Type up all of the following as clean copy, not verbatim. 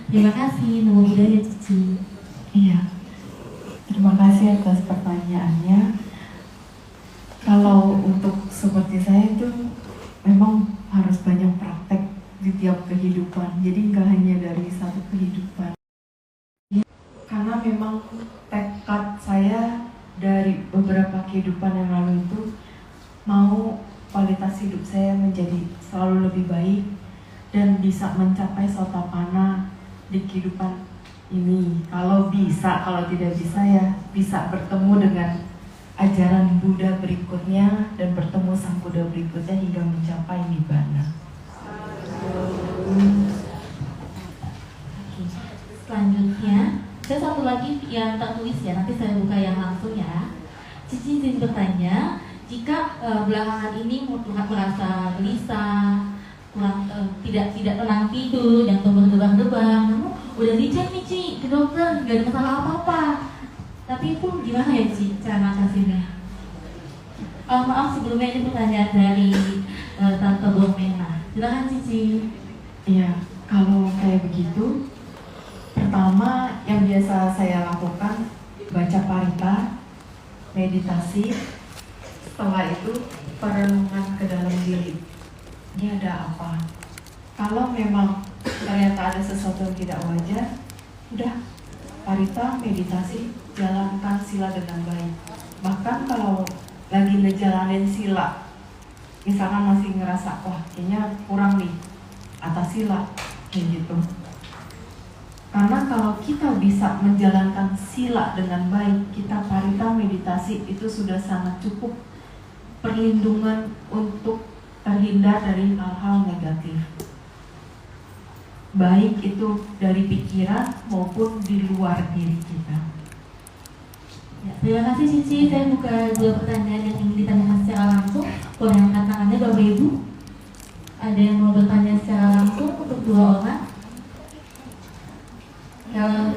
Terima kasih, Namo Buddhaya Cici. Iya, terima kasih atas pertanyaannya. Kalau untuk seperti saya itu memang harus banyak praktek di tiap kehidupan. Jadi nggak hanya dari satu kehidupan. Karena memang tekad saya dari beberapa kehidupan yang lalu itu mau kualitas hidup saya menjadi selalu lebih baik dan bisa mencapai sotapanna di kehidupan ini. Kalau bisa, kalau tidak bisa ya bisa bertemu dengan ajaran Buddha berikutnya dan bertemu Sang Buddha berikutnya hingga mencapai Nibbana. Selanjutnya, saya satu lagi yang tertulis ya, nanti saya buka yang langsung ya. Cici izin bertanya, jika belakangan ini merasa gelisah, kurang tidak tenang tidur, jantung berdebar-debar, namun udah dicek nih Ci ke dokter, gak ada masalah apa-apa. Tapi itu gimana ya Ci cara ngatasinnya? Maaf sebelumnya ini pertanyaan dari Tante Bormena. Silakan Cici. Iya, kalau kayak begitu, pertama yang biasa saya lakukan baca parita, meditasi. Setelah itu perenungan ke dalam diri. Ini ada apa? Kalau memang ternyata ada sesuatu yang tidak wajar, udah parita, meditasi, jalankan sila dengan baik. Bahkan kalau lagi ngejalanin sila, misalkan masih ngerasa wah kayaknya kurang nih atas sila kayak gitu. Karena kalau kita bisa menjalankan sila dengan baik, kita parita meditasi itu sudah sangat cukup perlindungan untuk terhindar dari hal-hal negatif. Baik itu dari pikiran maupun di luar diri kita. Ya, terima kasih Cici. Saya buka dua pertanyaan yang ingin ditanyakan secara langsung. Boleh angkat tangannya Bapak Ibu. Ada yang mau bertanya secara langsung untuk dua orang?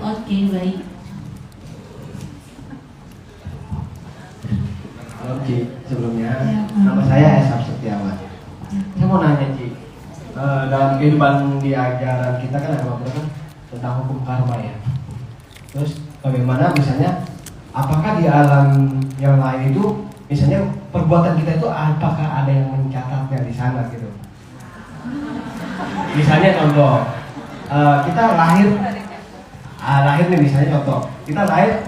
Oke, baik. Halo Ci, sebelumnya nama saya Esar Setiawan. Saya mau nanya Ci, dalam kehidupan di ajaran kita kan ada beberapa kan tentang hukum karma ya. Terus bagaimana misalnya, apakah di alam yang lain itu misalnya perbuatan kita itu apakah ada yang mencatatnya di sana gitu? Misalnya contoh, kita lahir nih misalnya contoh, kita lahir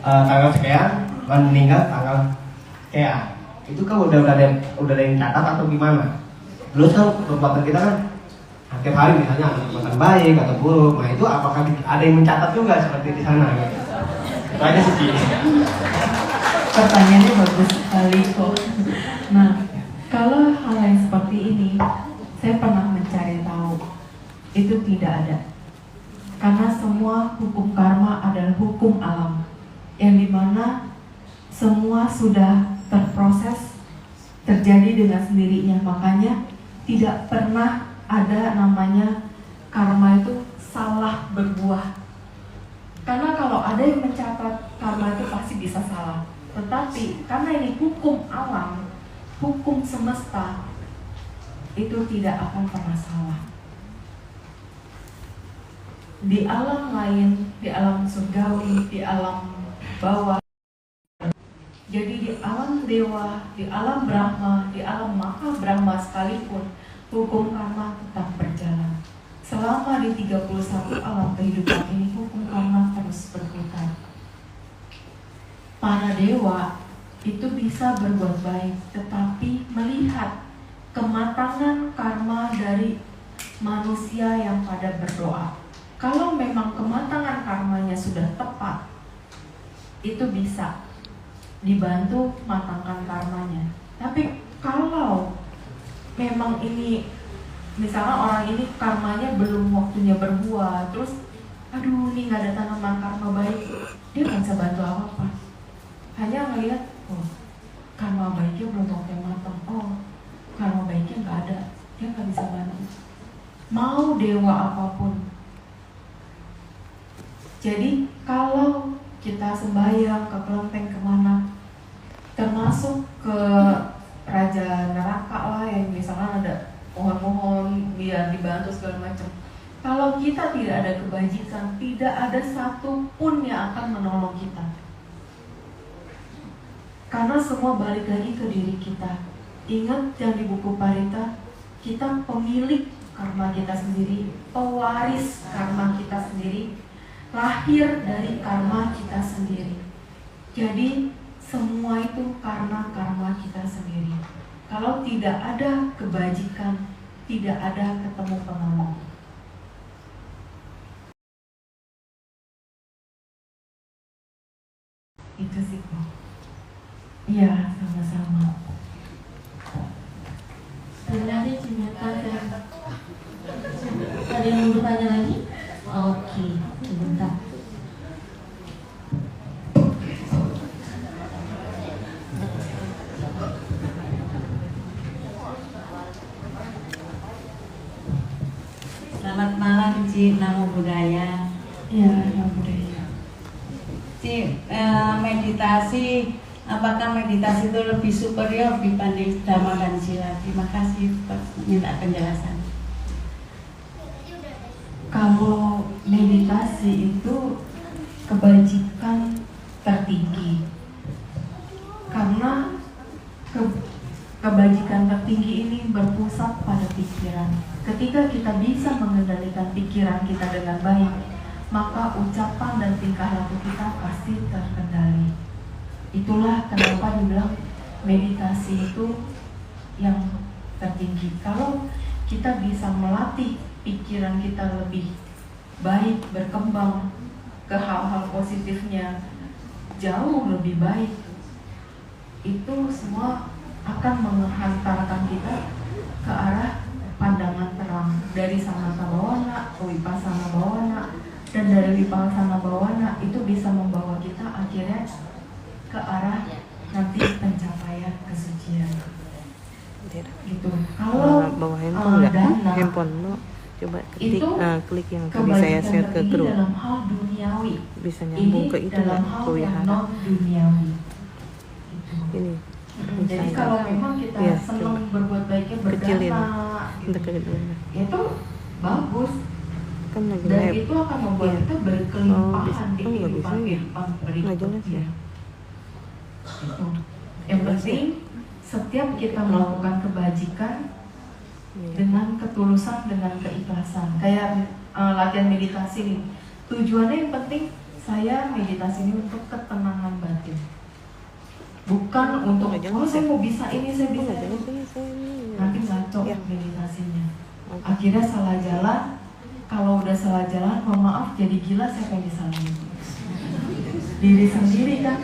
tanggal sekian, meninggal tanggal sekian. Itu kan udah ada yang catat atau gimana? Terus kan perbuatan kita kan setiap hari misalnya ada perbuatan baik atau buruk. Nah itu apakah ada yang mencatat juga seperti di sana gitu? Itu aja sih. Pertanyaannya bagus sekali kok. Nah, kalau hal yang seperti ini, saya pernah mencari tahu. Itu tidak ada. Karena semua hukum karma adalah hukum alam. Yang dimana semua sudah terproses, terjadi dengan sendirinya. Makanya tidak pernah ada namanya karma itu salah berbuah. Karena kalau ada yang mencatat karma itu pasti bisa salah. Tetapi karena ini hukum alam, hukum semesta, itu tidak akan pernah salah. Di alam lain, di alam surgawi, di alam bawah, jadi di alam dewa, di alam Brahma, di alam Maha Brahma sekalipun, hukum karma tetap berjalan. Selama di 31 alam kehidupan ini, hukum karma terus berputar. Para dewa itu bisa berbuat baik, tetapi melihat kematangan karma dari manusia yang pada berdoa. Kalau memang kematangan karmanya sudah tepat, itu bisa dibantu matangkan karmanya. Tapi kalau memang ini, misalnya orang ini karmanya belum waktunya berbuah, terus aduh ini nggak ada tanaman karma baik, dia nggak bisa bantu apa-apa. Hanya melihat, oh karma baiknya belum waktunya matang, oh karma baiknya nggak ada, dia nggak bisa bantu. Mau dewa apapun. Jadi kalau kita sembahyang ke kelenteng kemana, termasuk ke raja neraka lah yang misalkan ada pohon-pohon biar dibantu segala macam, Kalau kita tidak ada kebajikan, tidak ada satupun yang akan menolong kita. Karena semua balik lagi ke diri kita. Ingat yang di buku Parita, kita pemilik karma kita sendiri, pewaris karma kita sendiri, lahir dari karma kita sendiri. Jadi semua itu karena karma kita sendiri. Kalau tidak ada kebajikan, tidak ada ketemu penolong. Itu sih kok. Iya, sama-sama. Terima kasih Cimeta. Ada yang mau bertanya lagi? Oke, sebentar. Selamat malam, Ci. Namo Buddhaya. Iya, Namo Buddhaya. Ci, meditasi, apakah meditasi itu lebih superior dibanding Dhamma dan Sila? Terima kasih, minta penjelasan. Kalau meditasi itu kebajikan tertinggi, karena kebajikan tertinggi ini berpusat pada pikiran. Ketika kita bisa mengendalikan pikiran kita dengan baik, maka ucapan dan tingkah laku kita pasti terkendali. Itulah kenapa dibilang meditasi itu yang tertinggi. Kalau kita bisa melatih pikiran kita lebih baik, berkembang ke hal-hal positifnya jauh lebih baik, itu semua akan menghantarkan kita ke arah pandangan terang, dari samatha bhawana ke vipassana bhawana, dan dari vipassana bhawana itu bisa membawa kita akhirnya ke arah nanti pencapaian kesucian. Gitu. Kalau dana handphone lo coba ketik, itu klik yang tadi saya share ke grup, dalam hal duniawi, bisa nyambung ke itu dalam nggak, hal ke yang wihara non duniawi. Gitu. ini. Jadi kalau memang kita Iya, senang berbuat baiknya Kecilin. berdana, gitu, Untuk ke itu bagus, kan lagi dan live. itu akan membuat Iya. kita Oh, berkelimpahan bisa. di Oh, nggak bisa ya? kehidupan Nggak jelas berikutnya. ya? Gitu. Yang penting setiap kita melakukan kebajikan Iya. dengan ketulusan, dengan keikhlasan. Kayak latihan meditasi nih. Tujuannya yang penting saya meditasi ini untuk ketenangan batin. Bukan untuk, Nggak jelas saya ya? mau bisa ini, saya bisa Nggak itu. jelas ini saya ini. Nanti ngaco Ya. meditasinya. Oke. Akhirnya salah jalan. Kalau udah salah jalan, mohon maaf, jadi gila, siapa yang disalahin? Diri sendiri kan.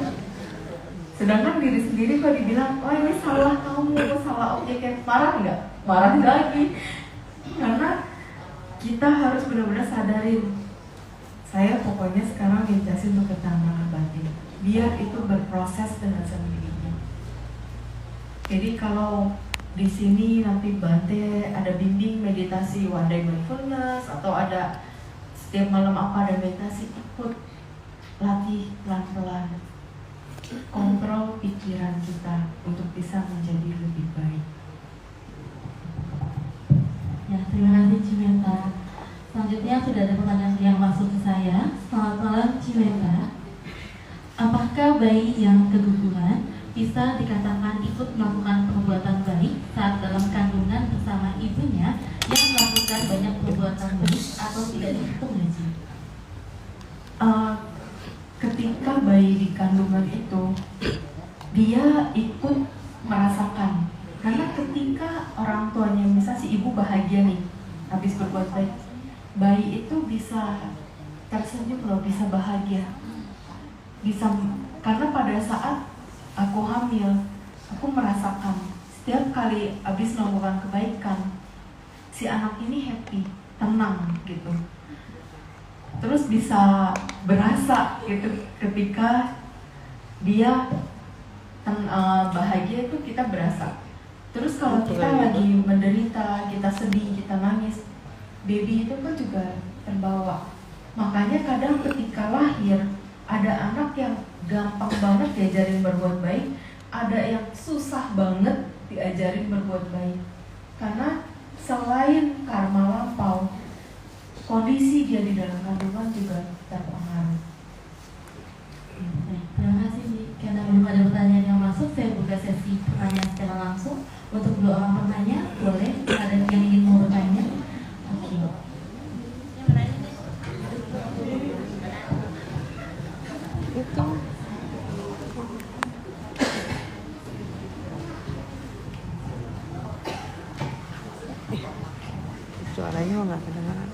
Sedangkan diri sendiri kok dibilang, oh ini salah kamu, salah objeknya, marah nggak? Marah lagi. Karena kita harus benar-benar sadarin, saya pokoknya sekarang meditasi untuk ketenangan batin, biar itu berproses dengan sendirinya. Jadi kalau di sini nanti Bante ada bimbing meditasi one day mindfulness, atau ada setiap malam apa ada meditasi, ikut latih pelan-pelan, kontrol pikiran kita untuk bisa menjadi lebih baik. Ya, terima kasih Cimeta. Selanjutnya sudah ada pertanyaan yang masuk ke saya. Selamat malam Cimeta. Apakah bayi yang keguguran bisa dikatakan ikut melakukan perbuatan baik saat dalam kandungan bersama ibunya yang melakukan banyak perbuatan baik, atau tidak dihitung Haji? Ketika bayi di kandungan itu, dia ikut merasakan. Karena ketika orang tuanya, misal si ibu bahagia nih habis berbuat baik, bayi itu bisa tersenyum loh, bisa bahagia, bisa. Karena pada saat aku hamil, aku merasakan setiap kali habis melakukan kebaikan, si anak ini happy, tenang gitu. Terus bisa berasa gitu ketika dia bahagia, itu kita berasa. Terus kalau kita lagi menderita, kita sedih, kita nangis, baby itu kan juga terbawa. Makanya kadang ketika lahir, ada anak yang gampang banget diajarin berbuat baik, ada yang susah banget diajarin berbuat baik. Karena selain karma lampau, kondisi dia di dalam kandungan juga terpengaruh. Baik, terima kasih Ji. Karena belum ada pertanyaan yang masuk, saya buka sesi pertanyaan secara langsung. Untuk 2 orang penanya, boleh ada yang ingin mau bertanya? Oke. Itu suaranya nggak kedengaran.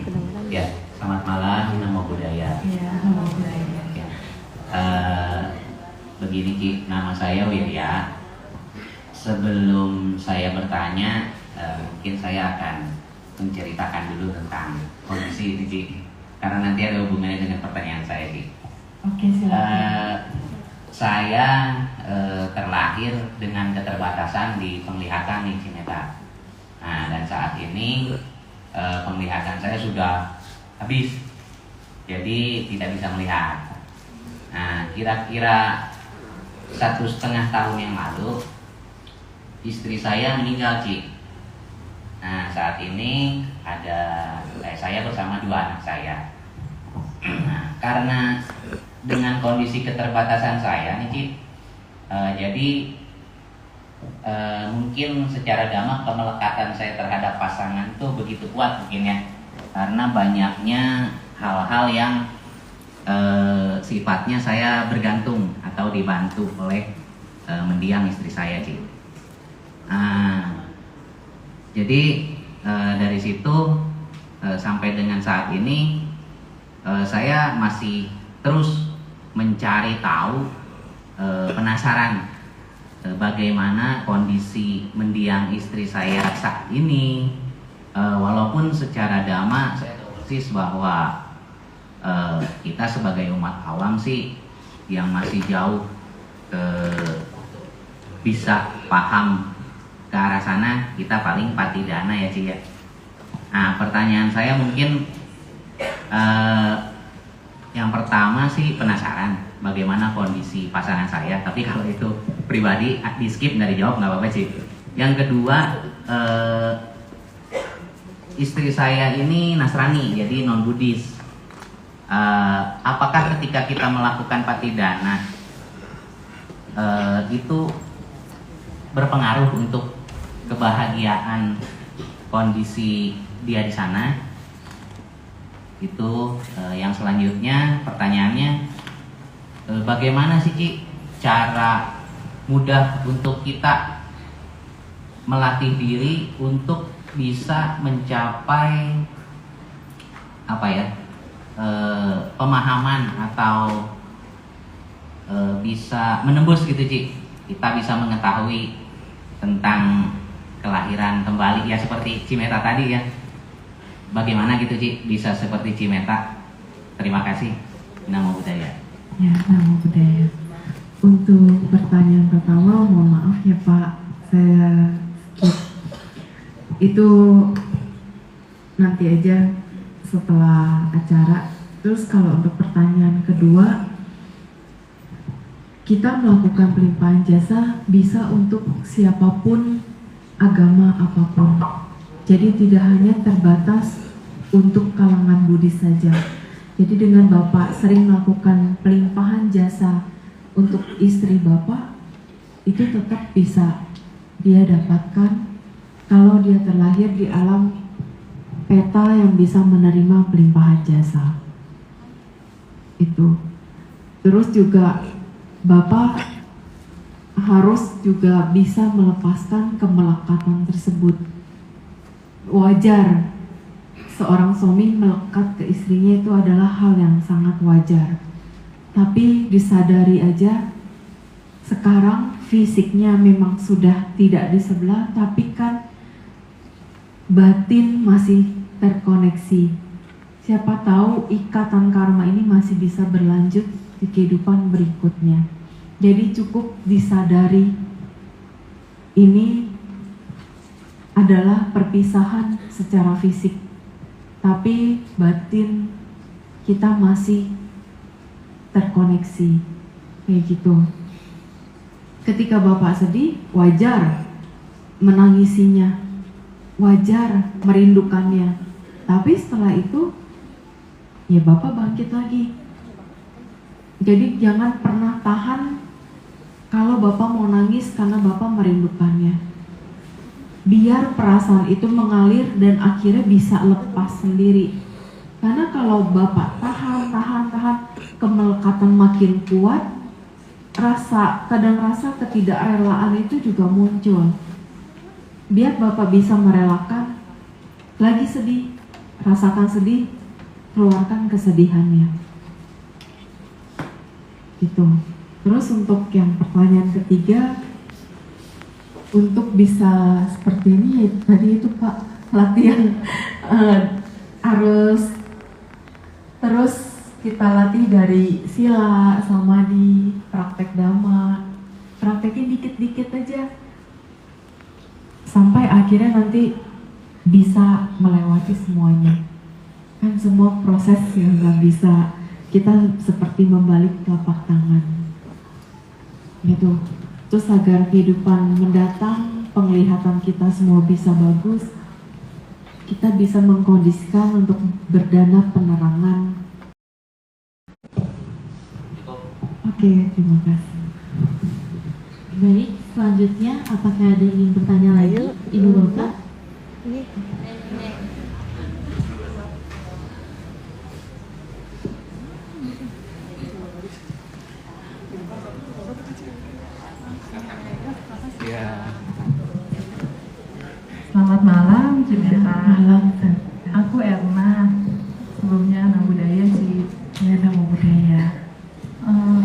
Kedengaran. Ya, selamat malam, Namo Buddhaya. Ya, alhamdulillah. Ya. Begini Ki, nama saya Wirya. Sebelum saya bertanya, mungkin saya akan menceritakan dulu tentang kondisi ini Ki, karena nanti ada hubungannya dengan pertanyaan saya Ki. Oke, silakan. Saya terlahir dengan keterbatasan di penglihatan nih Cimeta. Nah, dan saat ini penglihatan saya sudah habis, jadi tidak bisa melihat. Nah, kira-kira 1,5 tahun yang lalu istri saya meninggal Ci. Nah, saat ini ada saya bersama 2 anak saya. Nah, karena dengan kondisi keterbatasan saya nih Ci, jadi mungkin secara gamak pemelekatan saya terhadap pasangan itu begitu kuat mungkin ya, karena banyaknya hal-hal yang sifatnya saya bergantung atau dibantu oleh mendiang istri saya Ci. Jadi dari situ sampai dengan saat ini saya masih terus mencari tahu, penasaran bagaimana kondisi mendiang istri saya saat ini. Walaupun secara dhamma saya tahu persis bahwa kita sebagai umat awam sih yang masih jauh bisa paham ke arah sana, kita paling patidana ya Ci ya. Nah, pertanyaan saya mungkin yang pertama sih penasaran bagaimana kondisi pasangan saya, tapi kalau itu pribadi di skip, nggak dijawab nggak apa-apa sih. Yang kedua, istri saya ini Nasrani, jadi non Buddhis. Apakah ketika kita melakukan patidana itu berpengaruh untuk kebahagiaan kondisi dia di sana? Itu yang selanjutnya pertanyaannya, bagaimana sih Ci cara mudah untuk kita melatih diri untuk bisa mencapai apa ya, pemahaman atau bisa menembus gitu Ci, kita bisa mengetahui tentang kelahiran kembali ya, seperti Cimeta tadi ya. Bagaimana gitu Ci bisa seperti Cimeta? Terima kasih. Namo Buddhaya. Ya, Namo Buddhaya. Untuk pertanyaan pertama, mohon maaf ya Pak, saya skip. Itu nanti aja setelah acara. Terus kalau untuk pertanyaan kedua, kita melakukan pelimpahan jasa bisa untuk siapapun, agama apapun. Jadi tidak hanya terbatas untuk kalangan Buddhis saja. Jadi dengan Bapak sering melakukan pelimpahan jasa untuk istri Bapak, itu tetap bisa dia dapatkan kalau dia terlahir di alam peta yang bisa menerima pelimpahan jasa. Itu. Terus juga Bapak harus juga bisa melepaskan kemelekatan tersebut. Wajar seorang suami melekat ke istrinya, itu adalah hal yang sangat wajar. Tapi disadari aja, sekarang fisiknya memang sudah tidak di sebelah, tapi kan batin masih terkoneksi. Siapa tahu ikatan karma ini masih bisa berlanjut di kehidupan berikutnya. Jadi cukup disadari ini adalah perpisahan secara fisik, tapi batin kita masih terkoneksi, kayak gitu. Ketika Bapak sedih, wajar menangisinya, wajar merindukannya. Tapi setelah itu ya Bapak bangkit lagi. Jadi jangan pernah tahan kalau Bapak mau nangis karena Bapak merindukannya. Biar perasaan itu mengalir dan akhirnya bisa lepas sendiri. Karena kalau Bapak tahan, kemelekatan makin kuat, kadang rasa ketidakrelaan itu juga muncul. Biar Bapak bisa merelakan, lagi sedih, rasakan sedih, keluarkan kesedihannya. Gitu. Terus untuk yang pertanyaan ketiga, untuk bisa seperti ini, tadi itu Pak, latihan harus terus kita latih dari sila, samadhi, praktek dhamma, praktekin dikit-dikit aja sampai akhirnya nanti bisa melewati semuanya. Kan semua proses yang nggak bisa kita seperti membalik telapak tangan gitu. Terus agar kehidupan mendatang, penglihatan kita semua bisa bagus, kita bisa mengkondisikan untuk berdana penerangan. Oke, terima kasih. Baik, selanjutnya apakah ada yang ingin bertanya lagi? Ibu Bapak? Selamat malam, Cimeta. Malam, Aku Erna. Sebelumnya Nama Budaya sih. ya Nama Budaya.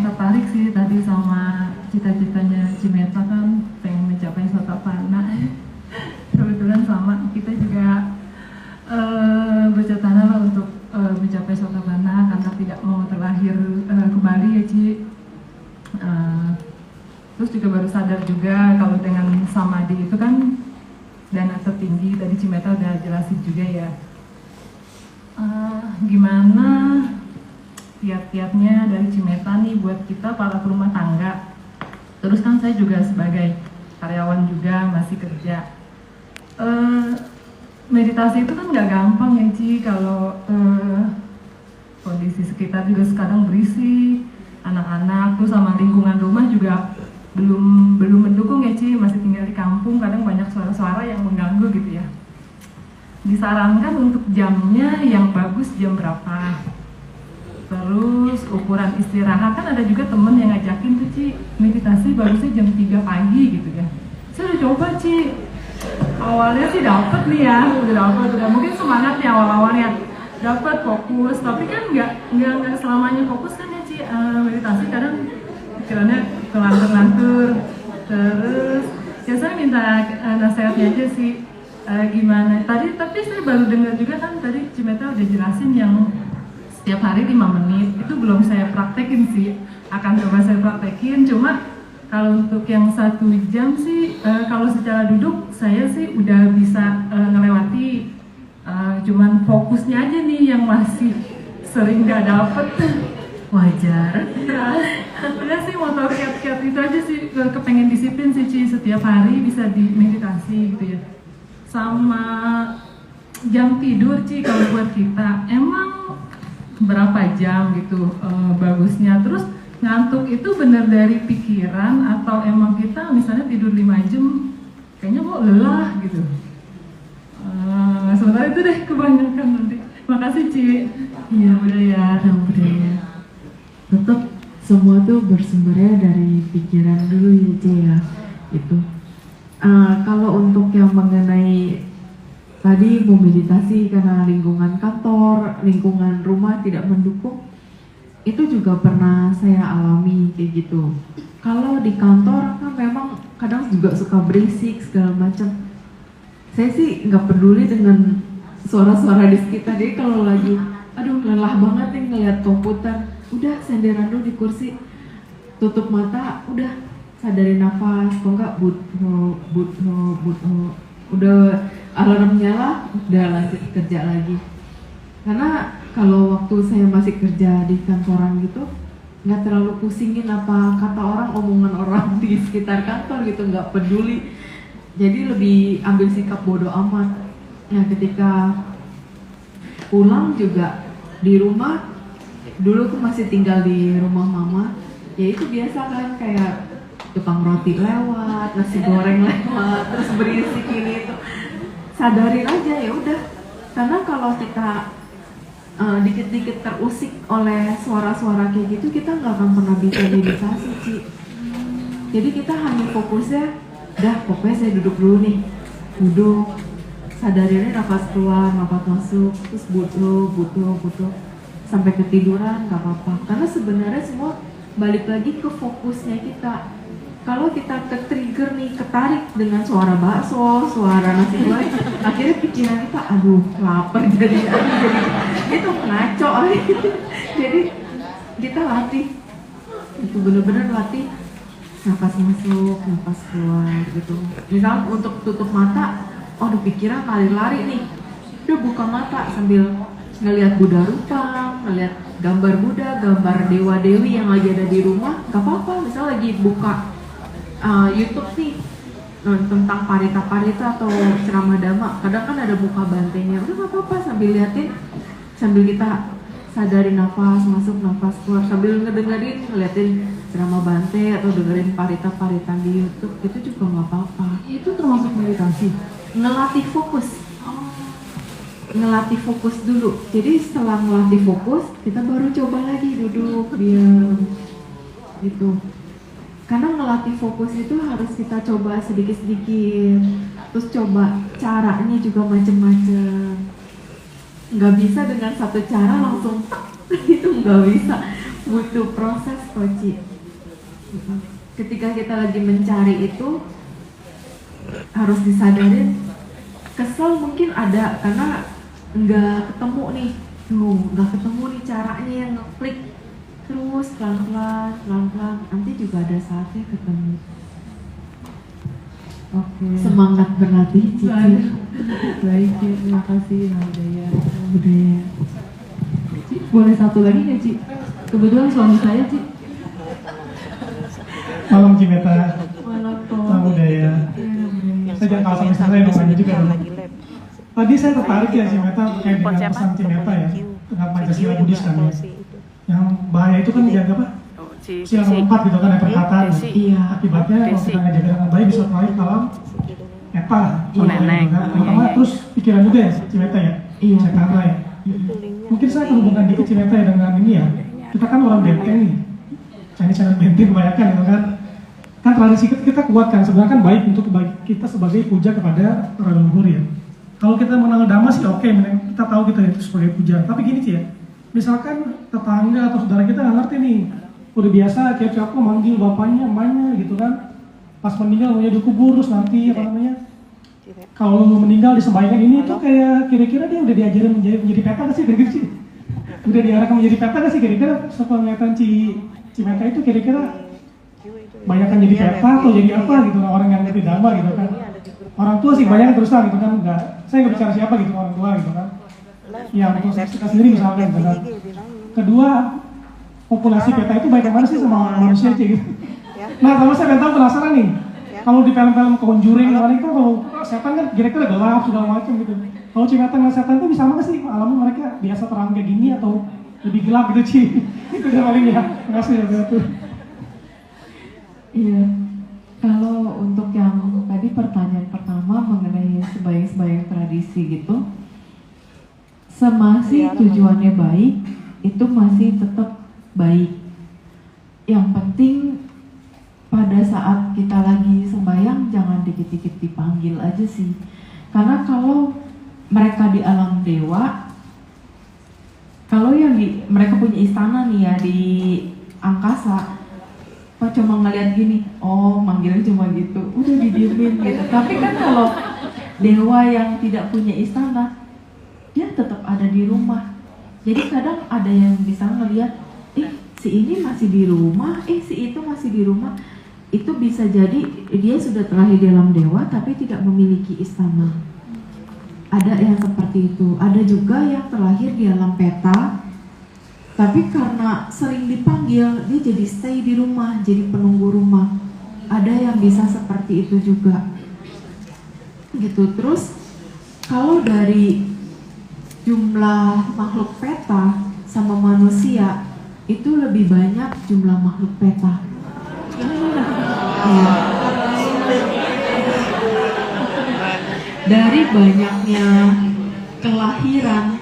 Tertarik sih tadi sama cita-citanya Cimeta kan pengen mencapai sotapana. Kebetulan sama kita juga bercatana untuk mencapai sotapana karena tidak mau terlahir kembali ya Ci. Terus juga baru sadar juga kalau dengan samadhi itu kan dana tertinggi, tadi Cimeta udah jelasin juga ya. Gimana kiat-kiatnya dari Cimeta nih buat kita para perumah tangga. Terus kan saya juga sebagai karyawan juga masih kerja. Meditasi itu kan nggak gampang ya Ci, kalau kondisi sekitar juga sekarang berisik, anak-anak tuh sama lingkungan rumah juga belum mendukung ya Ci, masih tinggal di kampung, kadang banyak suara-suara yang mengganggu gitu ya. Disarankan untuk jamnya yang bagus jam berapa, terus ukuran istirahat. Kan ada juga temen yang ngajakin tuh Ci, meditasi bagusnya jam 3 pagi gitu ya. Saya udah coba Ci, awalnya sih dapet nih ya, udah mungkin semangat ya awal-awalnya, dapet fokus, tapi kan nggak selamanya fokus kan ya Ci. Meditasi kadang pikirannya kelantur-lantur. Terus ya saya minta nasihatnya aja sih, gimana tadi. Tapi saya baru dengar juga kan tadi Cimeta udah jelasin yang setiap hari 5 menit. Itu belum saya praktekin sih, akan coba saya praktekin. Cuma kalau untuk yang 1 jam sih, kalau secara duduk saya sih udah bisa ngelewati. Cuman fokusnya aja nih yang masih sering gak dapet. Wajar. Udah sih motor kiat-kiat itu aja sih, kepengen disiplin sih Ci, setiap hari bisa dimeditasi gitu ya. Sama jam tidur Ci, kalau buat kita emang berapa jam gitu bagusnya. Terus ngantuk itu bener dari pikiran atau emang kita misalnya tidur 5 jam kayaknya kok lelah gitu. Sementara itu deh kebanyakan nanti. Makasih Ci. Iya, budaya, Nama Budaya. Tetap semua tuh bersumbernya dari pikiran dulu ya Ci ya, itu. Kalau untuk yang mengenai tadi mau meditasi karena lingkungan kantor, lingkungan rumah tidak mendukung, itu juga pernah saya alami kayak gitu. Kalau di kantor kan memang kadang juga suka berisik segala macam. Saya sih nggak peduli dengan suara-suara di sekitar. Jadi kalau lagi, aduh lelah banget nih ngeliat komputer, udah senderan dulu di kursi, tutup mata, udah sadarin nafas, kok enggak udah alarm nyala, udah lanjut kerja lagi. Karena kalau waktu saya masih kerja di kantoran gitu, nggak terlalu pusingin apa kata orang, omongan orang di sekitar kantor gitu, nggak peduli. Jadi lebih ambil sikap bodoh amat. Ya ketika pulang juga di rumah, dulu tuh masih tinggal di rumah mama, ya itu biasa kan kayak tukang roti lewat, nasi goreng lewat, terus berisik ini itu. Sadarin aja ya udah, karena kalau kita dikit-dikit terusik oleh suara-suara kayak gitu, kita nggak akan pernah bisa meditasi, Ci. Jadi kita hanya fokusnya, dah pokoknya saya duduk dulu nih, duduk, sadarinnya nafas keluar, nafas masuk, terus butuh, sampai ketiduran nggak apa-apa. Karena sebenarnya semua balik lagi ke fokusnya kita. Kalau kita ke-trigger nih, ketarik dengan suara bakso, suara nasi goreng, akhirnya pikiran kita, aduh lapar jadi itu ngaco. Jadi kita latih, itu bener-bener latih nafas masuk, nafas keluar gitu. Misal untuk tutup mata, aduh pikiran lari-lari nih, udah buka mata sambil ngelihat Buddha rupa, ngelihat gambar Buddha, gambar dewa-dewi yang lagi ada di rumah, gak apa-apa. Misal lagi buka YouTube nih tentang parita-parita atau ceramah dhamma, kadang kan ada buka bantainya, udah gak apa-apa, sambil liatin, sambil kita sadari nafas masuk, nafas keluar, sambil ngedengerin, ngeliatin ceramah bante atau dengerin parita-parita di YouTube, itu juga gak apa-apa. Itu termasuk meditasi? Ngelatih fokus. Ngelatih fokus dulu. Jadi setelah ngelatih fokus, kita baru coba lagi duduk, diam gitu. Karena ngelatih fokus itu harus kita coba sedikit-sedikit, terus coba caranya juga macem-macem. Nggak bisa dengan satu cara langsung itu nggak bisa, butuh proses Koci. Ketika kita lagi mencari itu harus disadarin, kesel mungkin ada karena nggak ketemu nih, nggak ketemu nih caranya yang ngeklik. Terus pelan-pelan, nanti juga ada saatnya ketemu. Oke. Semangat berlatih, Cici. Baik, Ci. Terima kasih, Budaya. Ci, boleh satu lagi nggak, Ci? Kebetulan suami saya, Ci. Malam Cimeta, Malam, Malam Budaya. Saya jangan kalah sama saya namanya juga dong. Tadi saya tertarik ya Cimeta terkait dengan pesan Cimeta ya tentang Pancasila Buddhis kan ya. Yang bahaya itu kan dijaga apa? Siang lompat gitu kan, yang perkataan. Iya. Akibatnya kalau kita nggak jaga dengan baik bisa terlalu dalam eta. Terutama terus pikiran juga ya Cimeta ya. Iya. Jakarta ya. Mungkin saya hubungkan dikit Cimeta ya dengan ini ya. Kita kan orang benteng nih. Channel benteng kebanyakan gitu kan. Kan tradisi kita kuat kan, sebenarnya kan baik untuk kita sebagai puja kepada para leluhur ya. Kalau kita mengenal dhamma sih oke, kita tahu kita itu sebagai puja. Tapi gini sih ya, misalkan tetangga atau saudara kita nggak ngerti nih, udah biasa kayak siapa manggil bapaknya, emaknya gitu kan, pas meninggal maunya dikubur terus nanti apa namanya, kalau meninggal disembahykan ini tuh kayak kira-kira dia udah diajarin menjadi peta nggak sih, kira-kira sih? Udah diarahkan menjadi peta nggak sih kira-kira? Sepenglihatan Cimeta itu kira-kira banyakkan jadi peta atau jadi apa gitu orang yang ngerti dhamma gitu kan? Orang tua sih banyak terus gitu kan, saya nggak bicara siapa gitu orang tua gitu kan. Ya untuk kita sendiri misalnya gitu kan. Kedua, populasi peta itu baik mana sih sama manusia sih gitu. Nah kalau saya pengen tahu penasaran nih, kalau di film-film Conjuring apa itu kalau setan kan kira-kira gelap segala macam gitu. Kalau Cimeta dengan setan itu bisa apa sih alamnya mereka biasa terang kayak gini atau lebih gelap gitu Ci? Itu udah paling ya. Terima kasih ya tuh. Iya, kalau untuk yang tadi pertanyaan pertama mengenai sembahyang tradisi gitu, semasih tujuannya baik, itu masih tetap baik. Yang penting pada saat kita lagi sembahyang jangan dikit-dikit dipanggil aja sih. Karena kalau mereka di alam dewa, kalau yang mereka punya istana nih ya di angkasa, Pak cuma ngeliat gini, oh manggilnya cuma gitu, udah didiemin gitu. Tapi kan kalau dewa yang tidak punya istana, dia tetap ada di rumah. Jadi kadang ada yang bisa ngeliat, si ini masih di rumah, si itu masih di rumah. Itu bisa jadi dia sudah terlahir di alam dewa tapi tidak memiliki istana. Ada yang seperti itu. Ada juga yang terlahir di alam peta, tapi karena sering dipanggil, dia jadi stay di rumah, jadi penunggu rumah. Ada yang bisa seperti itu juga. Gitu. Terus kalau dari jumlah makhluk peta sama manusia itu lebih banyak jumlah makhluk peta. Ya. Dari banyaknya kelahiran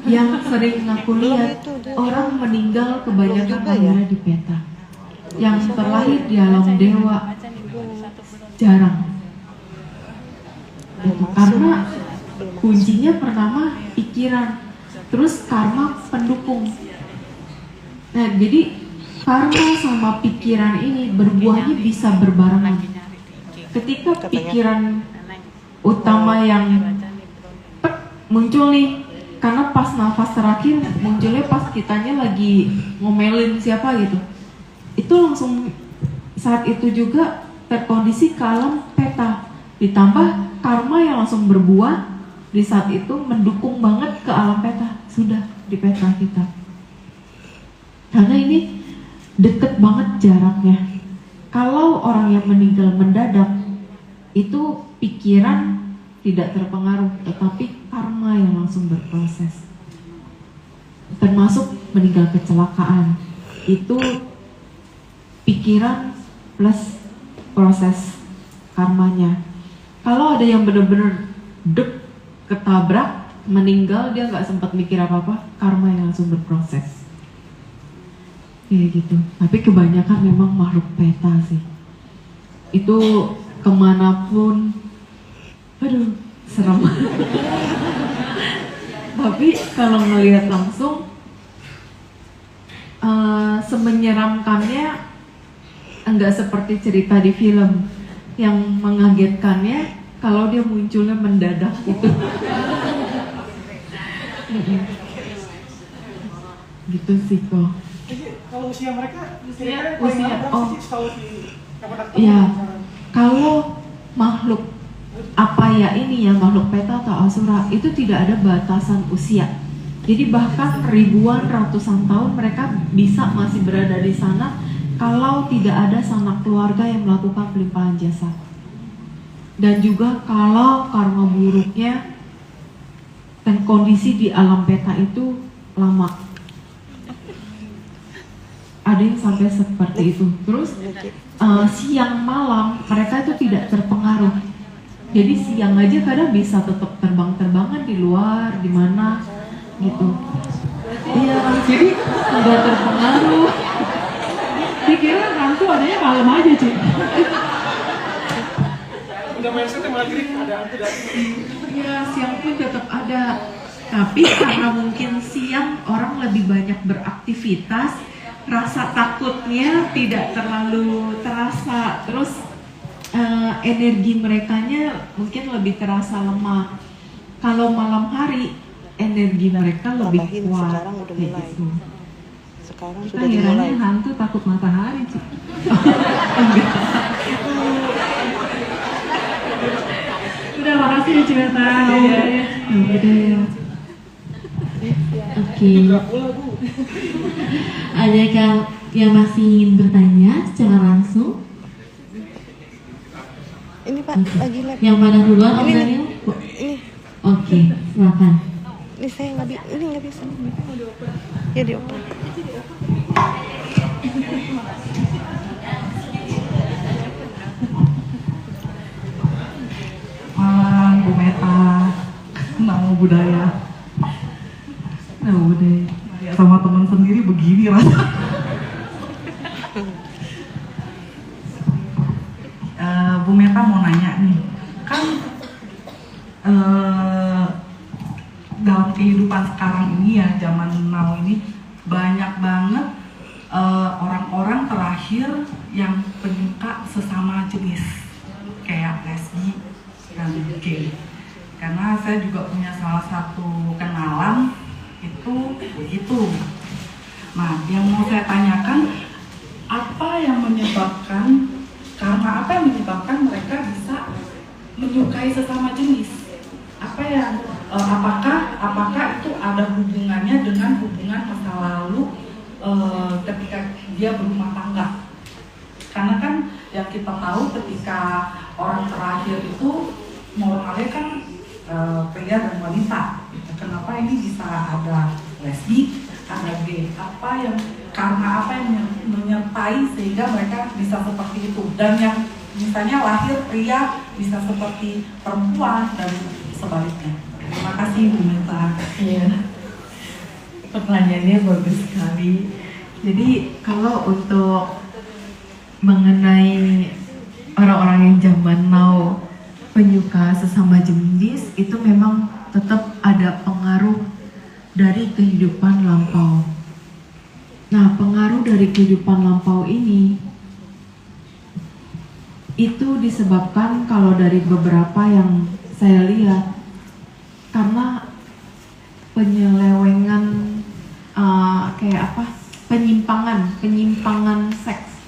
yang sering aku lihat orang meninggal kebanyakan lahirnya di peta. Yang terlahir di alam dewa jarang. Karena kuncinya pertama pikiran, terus karma pendukung. Nah, jadi karma sama pikiran ini berbuahnya bisa berbarengan. Ketika pikiran utama yang muncul nih, karena pas nafas terakhir munculnya pas kitanya lagi ngomelin siapa gitu, itu langsung saat itu juga terkondisi ke alam peta, ditambah karma yang langsung berbuah di saat itu mendukung banget ke alam peta, sudah di peta kita. Karena ini deket banget jaraknya. Kalau orang yang meninggal mendadak itu pikiran tidak terpengaruh, tetapi karma yang langsung berproses. Termasuk meninggal kecelakaan, itu pikiran plus proses karmanya. Kalau ada yang benar-benar ketabrak, meninggal, dia nggak sempat mikir apa-apa, karma yang langsung berproses. Kayak gitu. Tapi kebanyakan memang makhluk peta sih. Itu kemanapun, aduh, serem. Tapi kalau ngelihat langsung, semenyeramkannya enggak seperti cerita di film. Yang mengagetkannya kalau dia munculnya mendadak gitu. Gitu sih kok. Kalau usia mereka, Usia, oh, ya, kalau makhluk apa ya ini ya, makhluk peta atau asura itu tidak ada batasan usia. Jadi bahkan ribuan, ratusan tahun mereka bisa masih berada di sana kalau tidak ada sanak keluarga yang melakukan pelimpahan jasa. Dan juga kalau karma buruknya dan kondisi di alam peta itu lama. Ada yang sampai seperti itu. Terus siang malam mereka itu tidak terpengaruh. Jadi siang aja kadang bisa tetap terbang-terbangan di luar, di mana gitu. Iya, jadi nggak terpengaruh. Dikira hantu adanya malam aja cuy. Udah mindsetnya malah kiri ada hantu dari. Iya, siang pun tetap ada. Tapi karena mungkin siang orang lebih banyak beraktivitas, rasa takutnya tidak terlalu terasa. Terus energi merekanya mungkin lebih terasa lemah. Kalau malam hari energi mereka lebih kuat. Sekarang udah mulai. Gitu. Sekarang Kita sudah dimulai. ngiranya hantu takut matahari sih. Udah, makasih ya Cimeta. Oke. Adakah yang masih ingin bertanya secara langsung? Ini Pak, lagi live. Yang mana duluan, Om Ini. Daniel? Ini, Oke, silakan. ini saya nggak bisa. Ya dioper. Malam, Bu Meta, Namo Buddhaya. Nah udah, sama teman sendiri begini rasanya. Bu Meta mau nanya nih, kan dalam kehidupan sekarang ini ya, zaman now ini banyak banget orang-orang terakhir yang penyuka sesama jenis kayak lesbi dan gay. Karena saya juga punya salah satu kenalan itu begitu. Nah, yang mau saya tanyakan, apa yang menyebabkan, karena apa yang menyebabkan mereka bisa menyukai sesama jenis? Apa yang apakah itu ada hubungannya dengan hubungan masa lalu ketika dia berumah tangga? Karena kan yang kita tahu ketika orang terakhir itu normalnya kan pria dan wanita gitu. kenapa ini bisa ada lesbi, ada gay, karena apa yang menyertai sehingga mereka bisa seperti itu, dan yang misalnya lahir pria bisa seperti perempuan dan sebaliknya. Terima kasih Bu Meta. Iya, pertanyaannya bagus sekali. Jadi kalau untuk mengenai orang-orang yang zaman now penyuka sesama jenis, itu memang tetap ada pengaruh dari kehidupan lampau. Nah, pengaruh dari kehidupan lampau ini itu disebabkan kalau dari beberapa yang saya lihat karena penyelewengan penyimpangan seks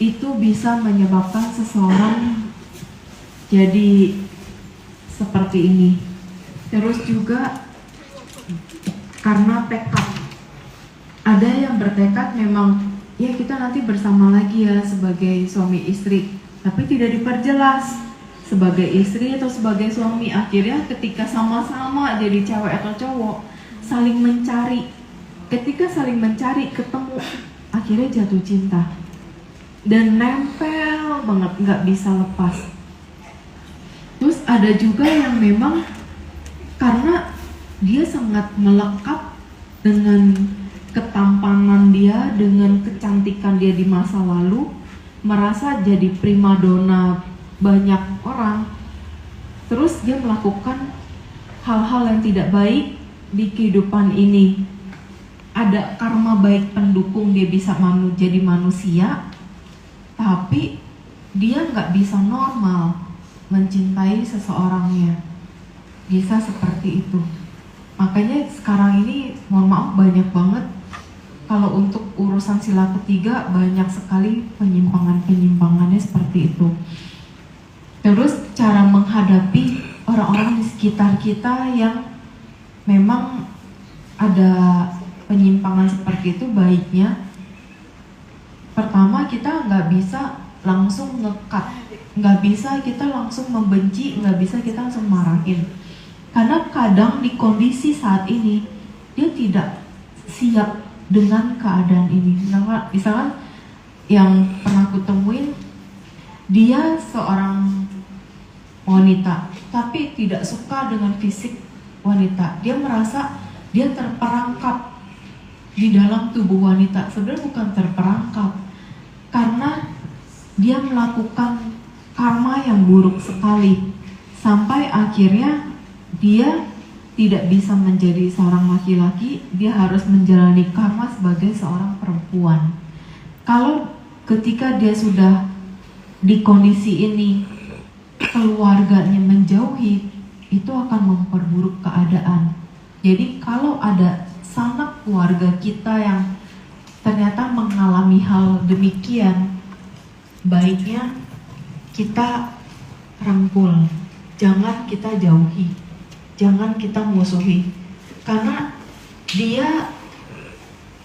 itu bisa menyebabkan seseorang jadi seperti ini. Terus juga karena tekad, ada yang bertekad memang ya kita nanti bersama lagi ya sebagai suami istri, tapi tidak diperjelas sebagai istri atau sebagai suami. Akhirnya ketika sama-sama jadi cewek atau cowok saling mencari, ketika saling mencari ketemu, akhirnya jatuh cinta dan nempel banget, nggak bisa lepas. Terus ada juga yang memang karena dia sangat melekat dengan ketampanan dia, dengan kecantikan dia di masa lalu, merasa jadi primadona banyak orang, terus dia melakukan hal-hal yang tidak baik di kehidupan ini. Ada karma baik pendukung, dia bisa jadi manusia, tapi dia nggak bisa normal mencintai seseorangnya, bisa seperti itu. Makanya sekarang ini mohon maaf banyak banget kalau untuk urusan sila ketiga banyak sekali penyimpangannya seperti itu. Terus cara menghadapi orang-orang di sekitar kita yang memang ada penyimpangan seperti itu, baiknya pertama kita nggak bisa langsung ngekat, nggak bisa kita langsung membenci, nggak bisa kita langsung marahin. Karena kadang di kondisi saat ini dia tidak siap dengan keadaan ini. Misalkan yang pernah aku temuin, dia seorang wanita tapi tidak suka dengan fisik wanita. Dia merasa dia terperangkap di dalam tubuh wanita. Sebenarnya bukan terperangkap, karena dia melakukan karma yang buruk sekali sampai akhirnya dia tidak bisa menjadi seorang laki-laki, dia harus menjalani karma sebagai seorang perempuan. Kalau ketika dia sudah di kondisi ini, keluarganya menjauhi, itu akan memperburuk keadaan. Jadi kalau ada sanak keluarga kita yang ternyata mengalami hal demikian, baiknya kita rangkul, jangan kita jauhi, jangan kita musuhi, karena dia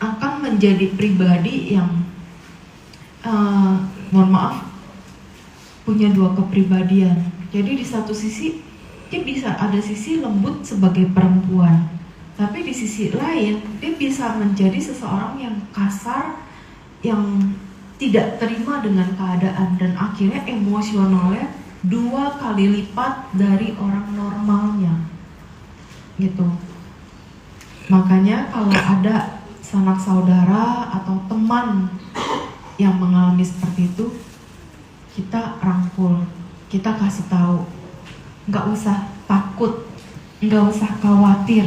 akan menjadi pribadi yang mohon maaf punya dua kepribadian. Jadi di satu sisi dia bisa ada sisi lembut sebagai perempuan, tapi di sisi lain dia bisa menjadi seseorang yang kasar, yang tidak terima dengan keadaan, dan akhirnya emosionalnya 2 kali lipat dari orang normalnya gitu. Makanya kalau ada sanak saudara atau teman yang mengalami seperti itu, kita rangkul, kita kasih tahu, nggak usah takut, nggak usah khawatir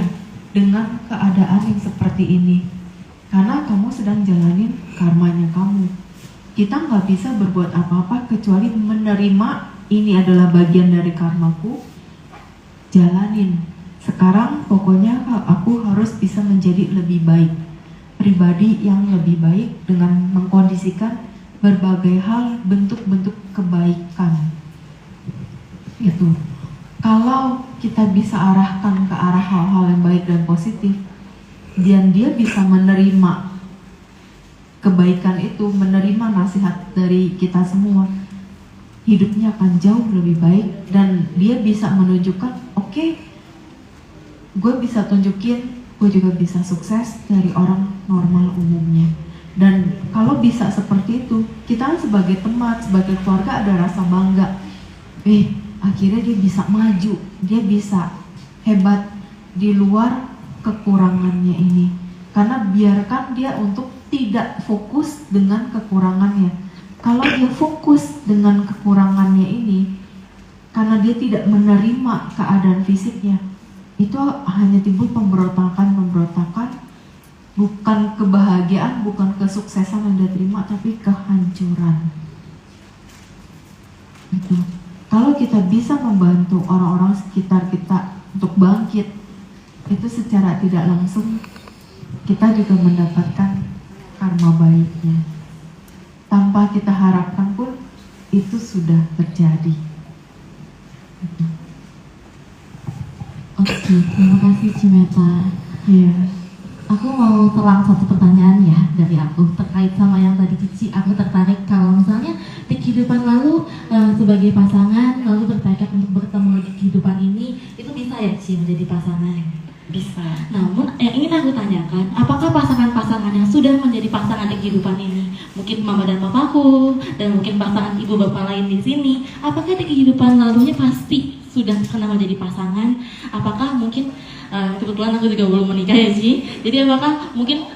dengan keadaan yang seperti ini, karena kamu sedang jalanin karmanya kamu. Kita nggak bisa berbuat apa-apa kecuali menerima ini adalah bagian dari karmaku, jalanin. Sekarang pokoknya aku harus bisa menjadi lebih baik, pribadi yang lebih baik dengan mengkondisikan berbagai hal, bentuk-bentuk kebaikan gitu. Kalau kita bisa arahkan ke arah hal-hal yang baik dan positif, dan dia bisa menerima kebaikan itu, menerima nasihat dari kita semua, hidupnya akan jauh lebih baik, dan dia bisa menunjukkan, oke, gue bisa tunjukin gue juga bisa sukses dari orang normal umumnya. Dan kalau bisa seperti itu, kita kan sebagai teman, sebagai keluarga ada rasa bangga. Akhirnya dia bisa maju, dia bisa hebat di luar kekurangannya ini. Karena biarkan dia untuk tidak fokus dengan kekurangannya. Kalau dia fokus dengan kekurangannya ini, karena dia tidak menerima keadaan fisiknya, itu hanya timbul pemberontakan, bukan kebahagiaan, bukan kesuksesan yang dia terima, tapi kehancuran. Itu. Kalau kita bisa membantu orang-orang sekitar kita untuk bangkit, itu secara tidak langsung kita juga mendapatkan karma baiknya. Tanpa kita harapkan pun itu sudah terjadi. Oke, terima kasih Cimeta. Iya. Aku mau telang satu pertanyaan ya dari aku terkait sama yang tadi Cici. Aku tertarik kalau misalnya di kehidupan lalu sebagai pasangan lalu bertekad untuk bertemu di kehidupan ini, itu bisa ya Ci menjadi pasangan? Bisa. Namun yang ingin aku tanyakan, apakah pasangan-pasangan yang sudah menjadi pasangan di kehidupan ini, mungkin mama dan papaku dan mungkin pasangan ibu bapak lain di sini, apakah di kehidupan lalunya pasti sudah pernah menjadi pasangan? Apakah mungkin kebetulan aku juga belum menikah ya Ci, jadi apakah mungkin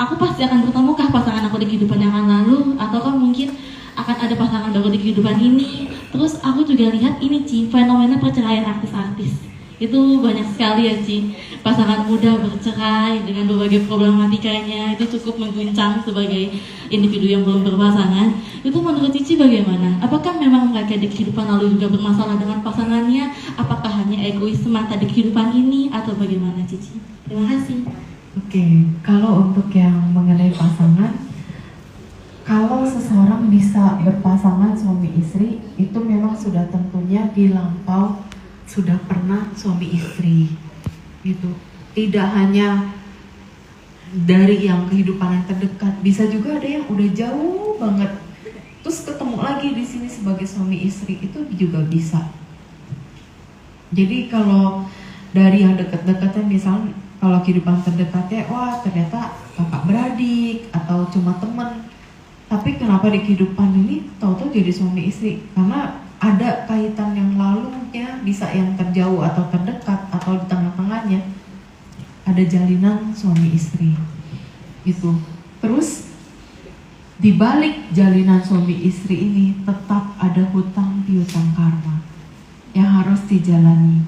aku pasti akan bertemukah pasangan aku di kehidupan yang akan lalu, ataukah mungkin akan ada pasangan baru di kehidupan ini? Terus aku juga lihat ini Ci, fenomena perceraian artis-artis itu banyak sekali ya Ci, pasangan muda bercerai dengan berbagai problematikanya, itu cukup mengguncang sebagai individu yang belum berpasangan. Itu menurut Cici bagaimana? Apakah memang mereka di kehidupan lalu juga bermasalah dengan pasangannya? Apakah hanya egois semata di kehidupan ini atau bagaimana Cici? Terima kasih. Oke, kalau untuk yang mengenai pasangan, kalau seseorang bisa berpasangan suami istri, itu memang sudah tentunya di lampau sudah pernah suami istri gitu. Tidak hanya dari yang kehidupan yang terdekat, bisa juga ada yang udah jauh banget terus ketemu lagi di sini sebagai suami istri, itu juga bisa. Jadi kalau dari yang dekat-dekatnya, misalnya kalau kehidupan terdekatnya, wah ternyata kakak beradik atau cuma teman, tapi kenapa di kehidupan ini tahu-tahu jadi suami istri? Karena ada kaitan yang lalu ya, bisa yang terjauh atau terdekat atau di tengah-tengahnya ada jalinan suami istri gitu. Terus di balik jalinan suami istri ini tetap ada hutang piutang karma yang harus dijalani.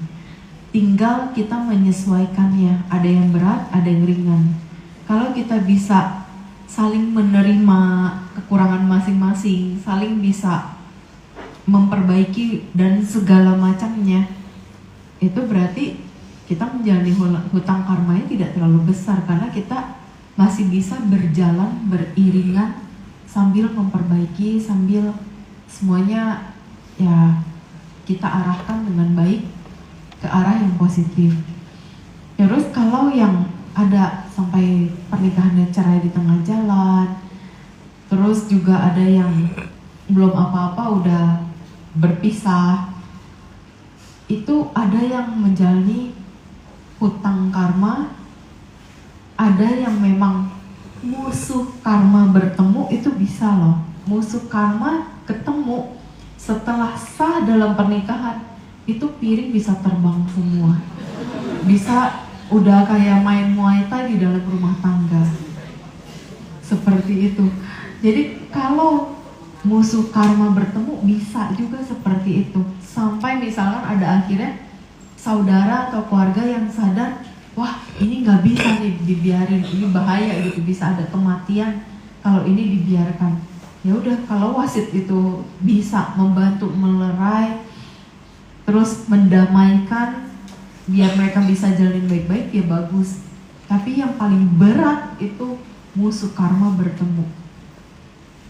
Tinggal kita menyesuaikannya, ada yang berat, ada yang ringan. Kalau kita bisa saling menerima kekurangan masing-masing, saling bisa memperbaiki dan segala macamnya, itu berarti kita menjalani hutang karmanya tidak terlalu besar, karena kita masih bisa berjalan beriringan sambil memperbaiki, sambil semuanya ya kita arahkan dengan baik ke arah yang positif. Terus kalau yang ada sampai pernikahannya cerai di tengah jalan, terus juga ada yang belum apa-apa udah berpisah, itu ada yang menjalani hutang karma, ada yang memang musuh karma bertemu, itu bisa loh. Musuh karma ketemu setelah sah dalam pernikahan, itu piring bisa terbang semua, bisa udah kayak main Muay Thai di dalam rumah tangga, seperti itu. Jadi kalau musuh karma bertemu bisa juga seperti itu. Sampai misalkan ada akhirnya saudara atau keluarga yang sadar, wah ini nggak bisa nih dibiarin, ini bahaya gitu, bisa ada kematian kalau ini dibiarkan. Ya udah, kalau wasit itu bisa membantu melerai, terus mendamaikan, biar mereka bisa jalin baik-baik, ya bagus. Tapi yang paling berat itu musuh karma bertemu.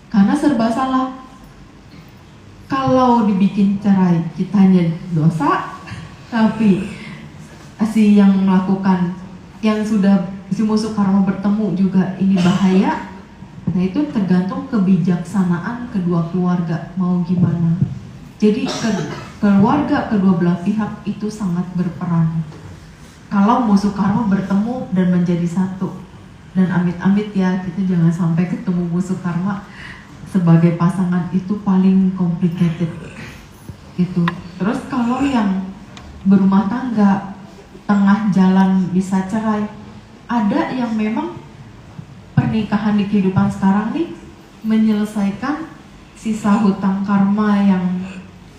Karena serba salah. Kalau dibikin cerai, kitanya dosa, tapi si yang melakukan, yang sudah si musuh karma bertemu juga ini bahaya. Nah itu tergantung kebijaksanaan kedua keluarga mau gimana. Jadi keluarga kedua belah pihak itu sangat berperan. kalau musuh karma bertemu dan menjadi satu. Dan amit-amit ya, kita jangan sampai ketemu musuh karma sebagai pasangan, itu paling complicated gitu. Terus kalau yang berumah tangga tengah jalan bisa cerai, ada yang memang pernikahan di kehidupan sekarang nih menyelesaikan sisa hutang karma yang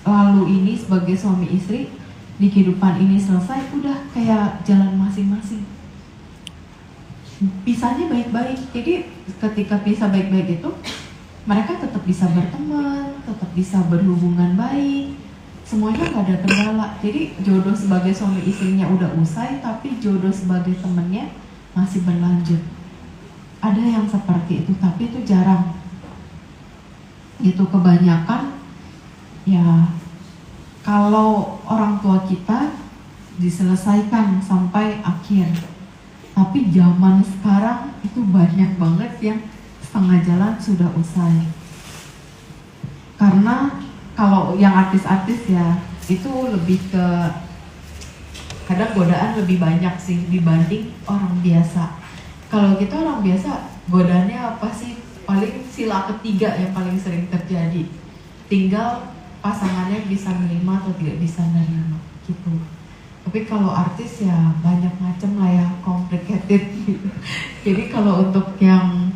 lalu ini sebagai suami istri di kehidupan ini selesai, udah kayak jalan masing-masing. Pisahnya baik-baik, jadi ketika pisah baik-baik itu mereka tetap bisa berteman, tetap bisa berhubungan baik, semuanya gak ada kendala. Jadi jodoh sebagai suami istrinya udah usai, tapi jodoh sebagai temennya masih berlanjut. Ada yang seperti itu, tapi itu jarang. Itu kebanyakan ya kalau orang tua kita diselesaikan sampai akhir. Tapi zaman sekarang itu banyak banget yang setengah jalan sudah usai. Karena kalau yang artis-artis ya itu lebih ke kadang godaan lebih banyak sih dibanding orang biasa. Kalau kita orang biasa godaannya apa sih? Paling sila ketiga yang paling sering terjadi. Tinggal pasangannya bisa menerima atau tidak bisa menerima gitu. Tapi kalau artis ya banyak macam lah ya, complicated gitu. Jadi kalau untuk yang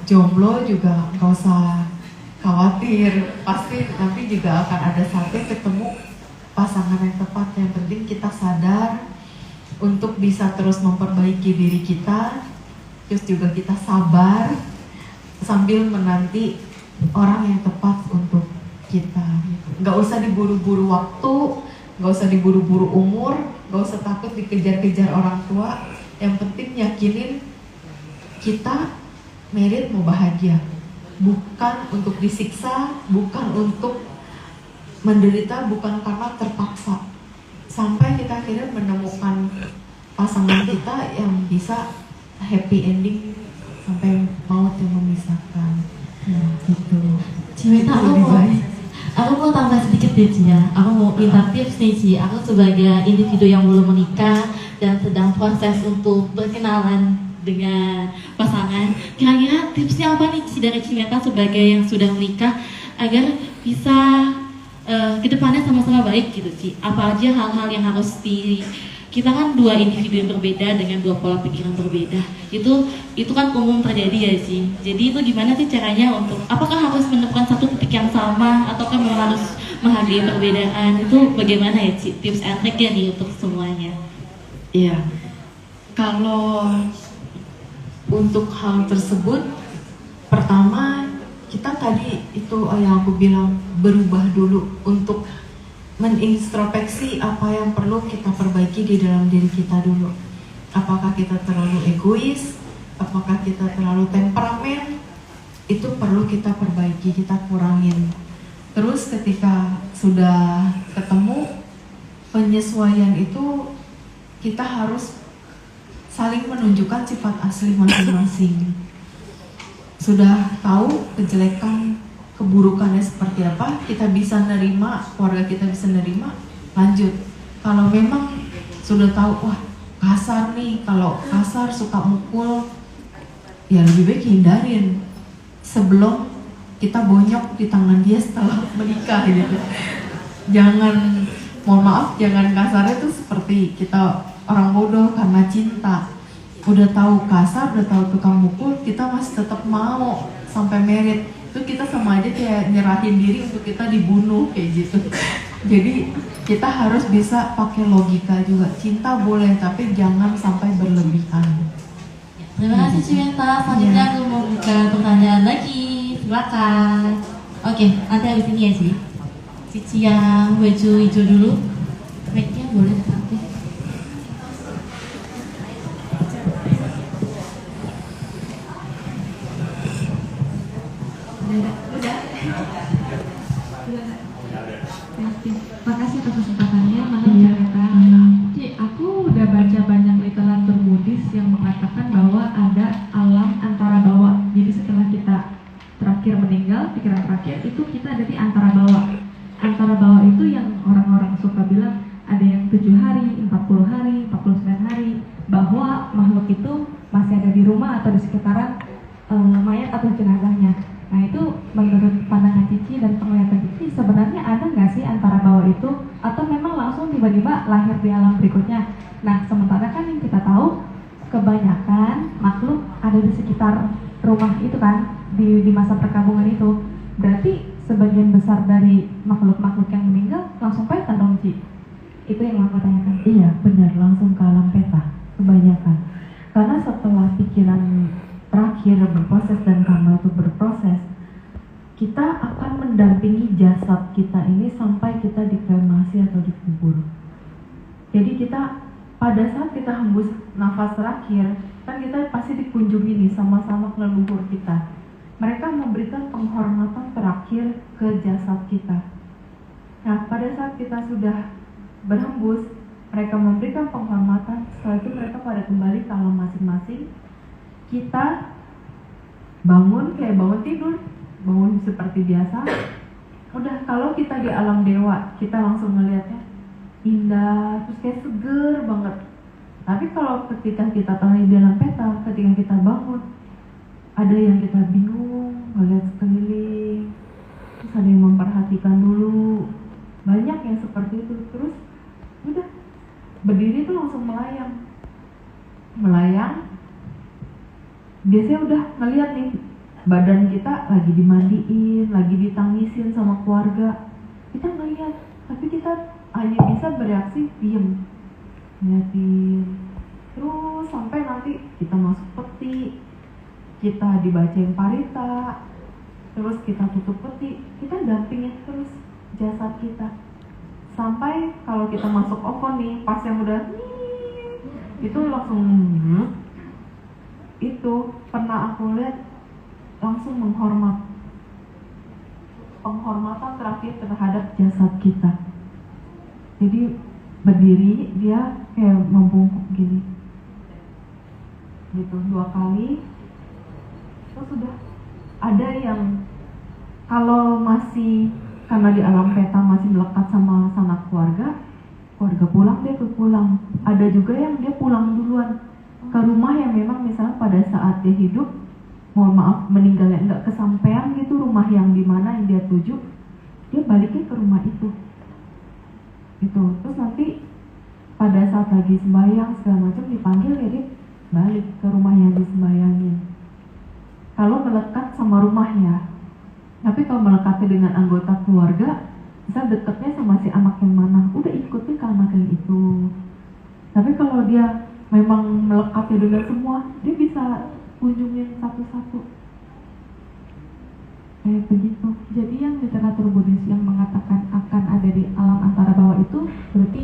jomblo juga nggak usah khawatir, pasti nanti juga akan ada saatnya ketemu pasangan yang tepat. Yang penting kita sadar untuk bisa terus memperbaiki diri kita, terus juga kita sabar sambil menanti orang yang tepat untuk kita. Nggak usah diburu-buru waktu, nggak usah diburu-buru umur, nggak usah takut dikejar-kejar orang tua. Yang penting yakinin kita merit mau bahagia, bukan untuk disiksa, bukan untuk menderita, bukan karena terpaksa. Sampai kita akhirnya menemukan pasangan kita yang bisa happy ending sampai maut yang memisahkan. Nah, gitu. Cimeta, aku mau tambah sedikit deh Ci ya. Aku mau minta tips nih Ci. Aku sebagai individu yang belum menikah dan sedang proses untuk berkenalan dengan pasangan. Kira-kira tipsnya apa nih Ci dari Cimeta sebagai yang sudah menikah agar bisa kedepannya sama-sama baik gitu Ci? Apa aja hal-hal yang harus kita kan dua individu yang berbeda dengan dua pola pikiran berbeda. Itu kan umum terjadi ya sih. Jadi itu gimana sih caranya untuk apakah harus menemukan satu titik yang sama ataukah memang harus menghargai perbedaan? Itu bagaimana ya Ci? Tips and trick-nya nih untuk semuanya. Iya. Kalau untuk hal tersebut, pertama kita tadi itu yang aku bilang berubah dulu untuk menintrospeksi apa yang perlu kita perbaiki di dalam diri kita dulu. Apakah kita terlalu egois? Apakah kita terlalu temperamen? Itu perlu kita perbaiki, kita kurangin. Terus ketika sudah ketemu penyesuaian itu, kita harus saling menunjukkan sifat asli masing-masing. Sudah tahu kejelekan, keburukannya seperti apa, kita bisa nerima, keluarga kita bisa nerima, lanjut. Kalau memang sudah tahu, wah kasar nih, kalau kasar suka mukul, ya lebih baik hindarin sebelum kita bonyok di tangan dia setelah menikah gitu. Jangan, mohon maaf, jangan kasarnya tuh seperti kita orang bodoh karena cinta. Udah tahu kasar, udah tahu tukang mukul, kita masih tetap mau sampai merit. Itu kita sama aja kayak nyerahin diri untuk kita dibunuh kayak gitu. Jadi kita harus bisa pakai logika juga. Cinta boleh tapi jangan sampai berlebihan. Terima kasih Cimeta. Selanjutnya aku mau buka pertanyaan lagi. Silakan. Oke, nanti habis ini ya Ci. Cici yang baju hijau dulu. Mic-nya boleh aktif. Makasih atas kesempatannya, Mahal Cimeta. Ci, aku udah baca banyak literatur Buddhis yang mengatakan bahwa ada alam antara bawah. Jadi setelah kita terakhir meninggal, pikiran terakhir itu kita ada di antara bawah. Antara bawah itu yang orang-orang suka bilang ada yang 7 hari, 40 hari, makhluk itu masih ada di rumah atau di sekitaran mayat atau jenazahnya. Nah itu menurut pandangan Cici dan penglihatan Cici, sebenarnya ada nggak sih antara bawah itu, atau memang langsung tiba-tiba lahir di alam berikutnya? Nah sementara kan yang kita tahu kebanyakan makhluk ada di sekitar rumah itu kan, di masa perkabungan itu. Berarti sebagian besar dari makhluk-makhluk yang meninggal langsung peta dong, Ci? Itu yang aku tanyakan. Iya benar, langsung ke alam peta kebanyakan. Karena setelah pikiran terakhir berproses dan karma itu berproses, kita akan mendampingi jasad kita ini sampai kita dikremasi atau dikubur. Jadi kita pada saat kita hembus nafas terakhir, kan kita pasti dikunjungi nih sama-sama leluhur kita. Mereka memberikan penghormatan terakhir ke jasad kita. Nah pada saat kita sudah berhembus, mereka memberikan penghormatan. Setelah itu mereka pada kembali ke alam masing-masing. Kita bangun kayak bangun tidur, bangun seperti biasa. Udah, kalau kita di alam dewa, kita langsung melihatnya indah, terus kayak seger banget. Tapi kalau ketika kita tahu di alam peta, ketika kita bangun, ada yang kita bingung, melihat sekeliling, terus ada yang memperhatikan dulu. Banyak yang seperti itu. Terus udah, berdiri tuh langsung melayang. Biasanya udah ngeliat nih badan kita lagi dimandiin, lagi ditangisin sama keluarga. Kita ngeliat, tapi kita hanya bisa bereaksi diem, ngeliatin. Terus sampai nanti kita masuk peti, kita dibacain parita, terus kita tutup peti, kita dampingin terus jasad kita. Sampai kalau kita masuk ovon nih, pas yang udah itu langsung itu pernah aku lihat langsung penghormatan terakhir terhadap jasad kita. Jadi berdiri dia kayak membungkuk gini gitu 2 kali. Terus sudah ada yang kalau masih karena di alam peta masih melekat sama sanak keluarga pulang, dia pulang. Ada juga yang dia pulang duluan ke rumah yang memang misalnya pada saat dia hidup, mohon maaf meninggalnya nggak kesampaian gitu rumah yang dimana yang dia tuju, dia baliknya ke rumah itu. Terus nanti pada saat lagi sembahyang segala macam dipanggil, ya dia balik ke rumah yang disembayangin. Kalau melekat sama rumahnya. Tapi kalau melekatnya dengan anggota keluarga, bisa dekatnya sama si anak yang mana, udah ikutnya ke anak yang itu. Tapi kalau dia memang melekatnya dengan semua, dia bisa kunjungin satu-satu. Kayak begitu. Jadi yang literatur Buddhis yang mengatakan akan ada di alam antara bawah itu, berarti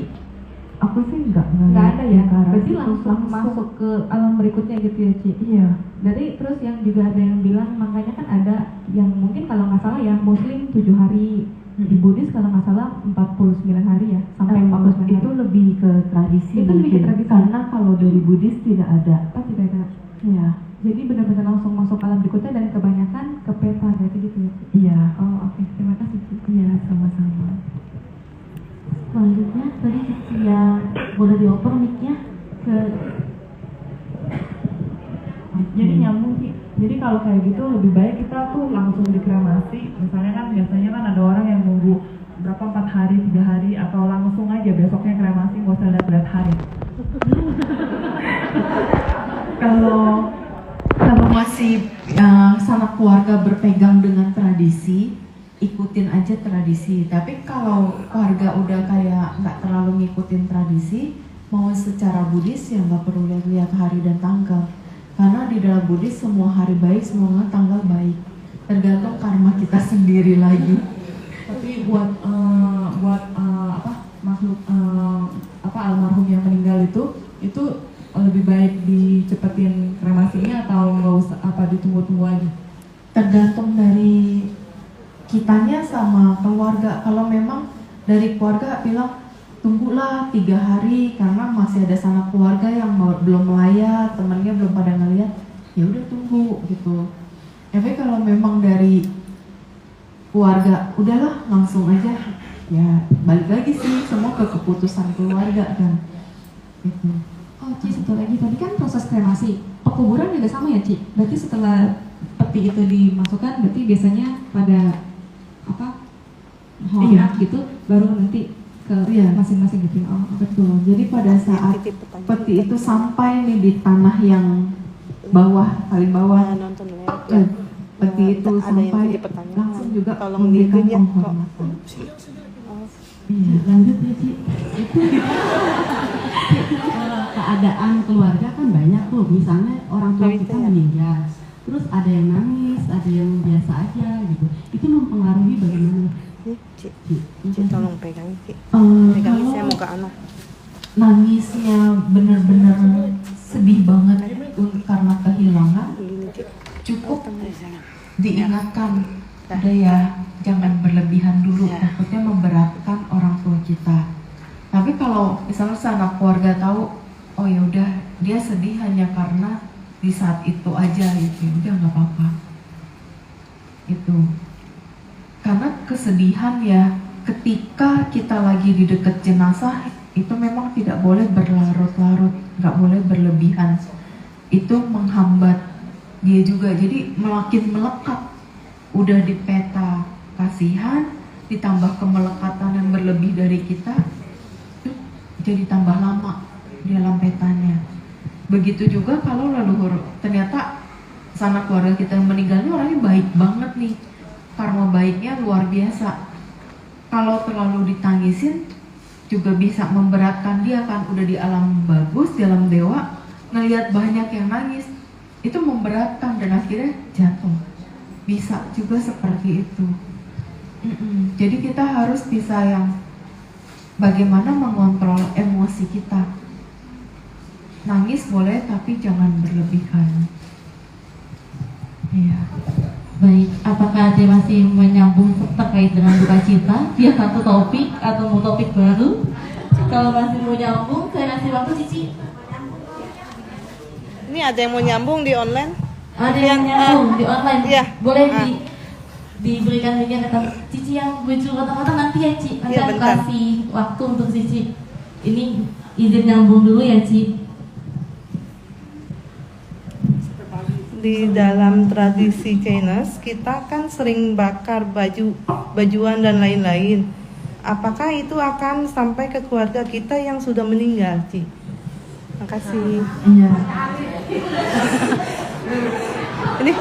aku sih nggak ada ya? Berarti langsung masuk ke alam berikutnya gitu ya, Ci? Iya. Jadi terus yang juga ada yang bilang, makanya kan ada yang mungkin kalau nggak salah ya, Muslim 7 hari, di Buddhis kalau nggak salah 49 hari ya, sampai 49 hari. Itu lebih ke tradisi. Itu lebih ke tradisi. Karena kalau dari Buddhis tidak ada. Oh, tidak ada. Iya. Jadi benar-benar langsung masuk alam berikutnya dan kebanyakan ke peta berarti gitu ya? Iya. Oh oke. Terima kasih, Ci. Iya, sama-sama. Selanjutnya tadi Cici yang boleh dioper mic-nya ke. Jadi nyambung sih. Jadi kalau kayak gitu lebih baik kita tuh langsung dikremasi. Misalnya kan biasanya kan ada orang yang nunggu berapa 4 hari, 3 hari, atau langsung aja besoknya kremasi, nggak usah lihat hari. Kalau masih sanak keluarga berpegang dengan tradisi, ikutin aja tradisi. Tapi kalau keluarga udah kayak nggak terlalu ngikutin tradisi, mau secara Buddhis ya nggak perlu lihat hari dan tanggal. Karena di dalam Buddhis semua hari baik, semua tanggal baik. Tergantung karma kita sendiri lagi. Tapi buat makhluk almarhum yang meninggal itu lebih baik dicepetin kremasinya atau nggak usah ditunggu-tunggu aja? Tergantung dari kitanya sama keluarga. Kalau memang dari keluarga bilang tunggulah 3 hari karena masih ada sanak keluarga yang belum melayat, temannya belum pada ngeliat, ya udah tunggu gitu. Tapi kalau memang dari keluarga udahlah langsung aja, ya balik lagi sih semua ke keputusan keluarga kan gitu. Oh Ci, satu lagi tadi kan proses kremasi, pekuburan juga sama ya Ci? Berarti setelah peti itu dimasukkan, berarti biasanya pada apa hormat gitu, baru nanti ke masing-masing gitu. Oh Betul. Jadi pada saat peti itu sampai nih di tanah yang bawah, paling bawah, peti itu sampai langsung juga memberikan penghormatan. Iya, lanjut ya Ci. Itu keadaan keluarga kan banyak tuh, misalnya orang tua kita meninggal, terus ada yang nangis, ada yang biasa aja gitu. Itu mempengaruhi bagaimana? Ci, tolong pegang Ci. Pegangin, saya mau ke anak. Nangisnya benar-benar sedih banget karena kehilangan. Cukup diingatkan, udah ya, jangan berlebihan dulu, takutnya memberatkan orang tua kita. Tapi kalau misalnya sanak keluarga tahu, oh ya udah dia sedih hanya karena di saat itu aja gitu, udah nggak apa-apa. Itu karena kesedihan ya, ketika kita lagi di dekat jenazah itu memang tidak boleh berlarut-larut, nggak boleh berlebihan. Itu menghambat dia juga, jadi makin melekat. Udah di peta kasihan, ditambah kemelekatan yang berlebih dari kita, itu jadi tambah lama di dalam petanya. Begitu juga kalau leluhur, ternyata sanak keluarga kita yang meninggalnya orangnya baik banget nih, karma baiknya luar biasa. Kalau terlalu ditangisin juga bisa memberatkan dia kan, udah di alam bagus, di alam dewa, ngelihat banyak yang nangis, itu memberatkan dan akhirnya jatuh. Bisa juga seperti itu. Jadi kita harus bisa yang bagaimana mengontrol emosi kita. Nangis boleh tapi jangan berlebihan. Iya. Baik, apakah Ade masih menyambung terkait dengan duka cita? Dia satu topik atau mau topik baru? Kalau masih mau nyambung, saya kasih waktu Cici. Ini ada yang mau nyambung di online? Ada yang nyambung di online? Iya. Boleh diberikan linknya ke Cici yang muncul kata-kata nanti ya Ci. Nanti aku kasih waktu untuk Cici. Ini izin nyambung dulu ya Ci. Di dalam tradisi Chinese kita kan sering bakar bajuan dan lain-lain. Apakah itu akan sampai ke keluarga kita yang sudah meninggal, Ci? Makasih. Iya. Ini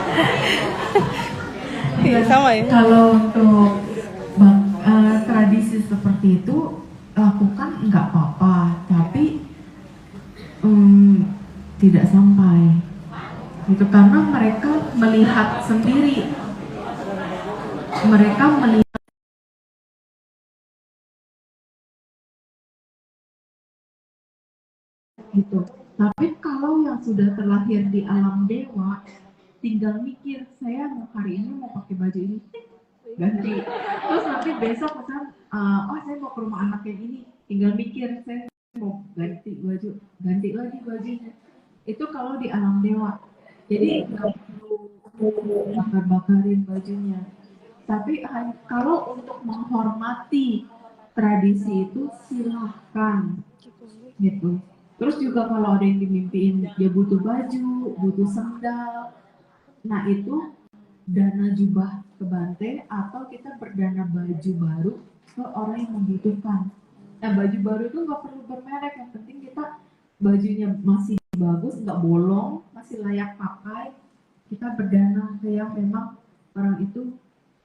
iya sama ya. Kalau untuk tradisi seperti itu lakukan nggak apa-apa, tapi tidak sampai. Itu karena mereka melihat sendiri, mereka melihat gitu. Tapi kalau yang sudah terlahir di alam dewa, tinggal mikir, saya mau hari ini mau pakai baju ini, ganti. Terus nanti besok misalnya, oh saya mau ke rumah anak yang ini, tinggal mikir, saya mau ganti baju, ganti lagi bajunya. Itu kalau di alam dewa. Jadi nggak perlu bakar-bakarin bajunya. Tapi kalau untuk menghormati tradisi itu silahkan gitu. Terus juga kalau ada yang dimimpiin dia butuh baju, butuh sandal, nah itu dana jubah ke Bante atau kita berdana baju baru ke orang yang membutuhkan. Nah baju baru itu nggak perlu bermerek, yang penting kita bajunya masih bagus, nggak bolong, masih layak pakai. Kita berdana ke yang memang orang itu